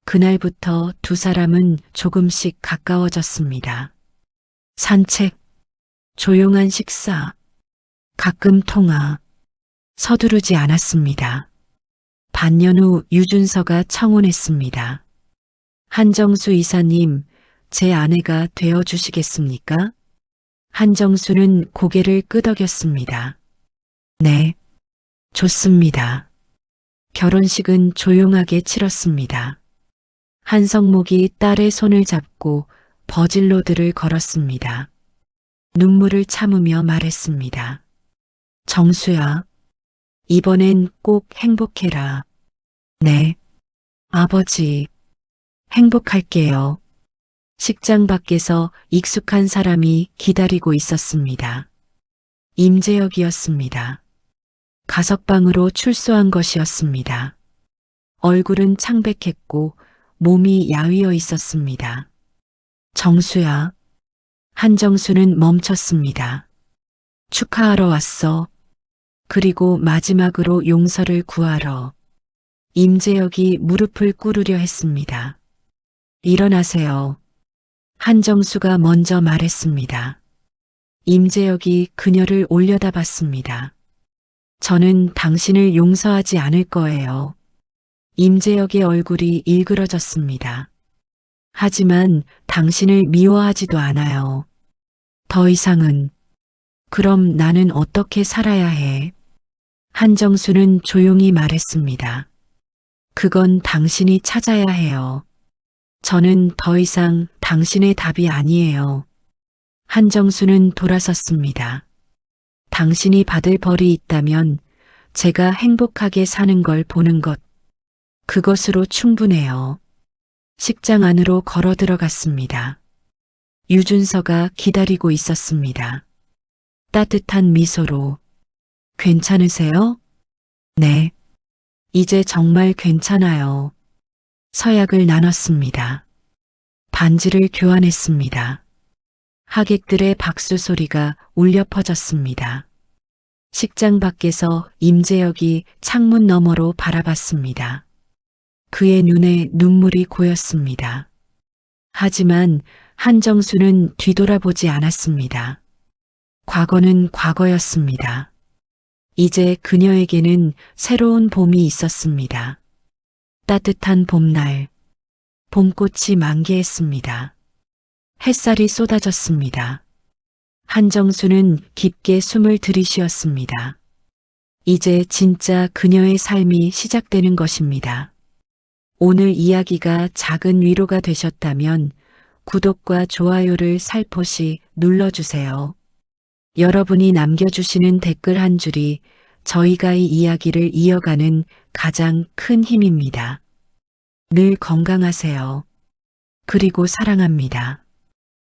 그날부터 두 사람은 조금씩 가까워졌습니다. 산책, 조용한 식사, 가끔 통화, 서두르지 않았습니다. 반년 후 유준서가 청혼했습니다. 한정수 이사님, 제 아내가 되어주시겠습니까? 한정수는 고개를 끄덕였습니다. 네, 좋습니다. 결혼식은 조용하게 치렀습니다. 한성목이 딸의 손을 잡고 버질로드를 걸었습니다. 눈물을 참으며 말했습니다. 정수야, 이번엔 꼭 행복해라. 네, 아버지, 행복할게요. 식장 밖에서 익숙한 사람이 기다리고 있었습니다. 임재혁이었습니다. 가석방으로 출소한 것이었습니다. 얼굴은 창백했고 몸이 야위어 있었습니다. 정수야. 한정수는 멈췄습니다. 축하하러 왔어. 그리고 마지막으로 용서를 구하러. 임재혁이 무릎을 꿇으려 했습니다. 일어나세요. 한정수가 먼저 말했습니다. 임재혁이 그녀를 올려다봤습니다. 저는 당신을 용서하지 않을 거예요. 임재혁의 얼굴이 일그러졌습니다. 하지만 당신을 미워하지도 않아요. 더 이상은. 그럼 나는 어떻게 살아야 해? 한정수는 조용히 말했습니다. 그건 당신이 찾아야 해요. 저는 더 이상 당신의 답이 아니에요. 한정수는 돌아섰습니다. 당신이 받을 벌이 있다면 제가 행복하게 사는 걸 보는 것, 그것으로 충분해요. 식장 안으로 걸어 들어갔습니다. 유준서가 기다리고 있었습니다. 따뜻한 미소로. 괜찮으세요? 네. 이제 정말 괜찮아요. 서약을 나눴습니다. 반지를 교환했습니다. 하객들의 박수 소리가 울려 퍼졌습니다. 식장 밖에서 임재혁이 창문 너머로 바라봤습니다. 그의 눈에 눈물이 고였습니다. 하지만 한정수는 뒤돌아보지 않았습니다. 과거는 과거였습니다. 이제 그녀에게는 새로운 봄이 있었습니다. 따뜻한 봄날, 봄꽃이 만개했습니다. 햇살이 쏟아졌습니다. 한정수는 깊게 숨을 들이쉬었습니다. 이제 진짜 그녀의 삶이 시작되는 것입니다. 오늘 이야기가 작은 위로가 되셨다면 구독과 좋아요를 살포시 눌러주세요. 여러분이 남겨주시는 댓글 한 줄이 저희가 이 이야기를 이어가는 가장 큰 힘입니다. 늘 건강하세요. 그리고 사랑합니다.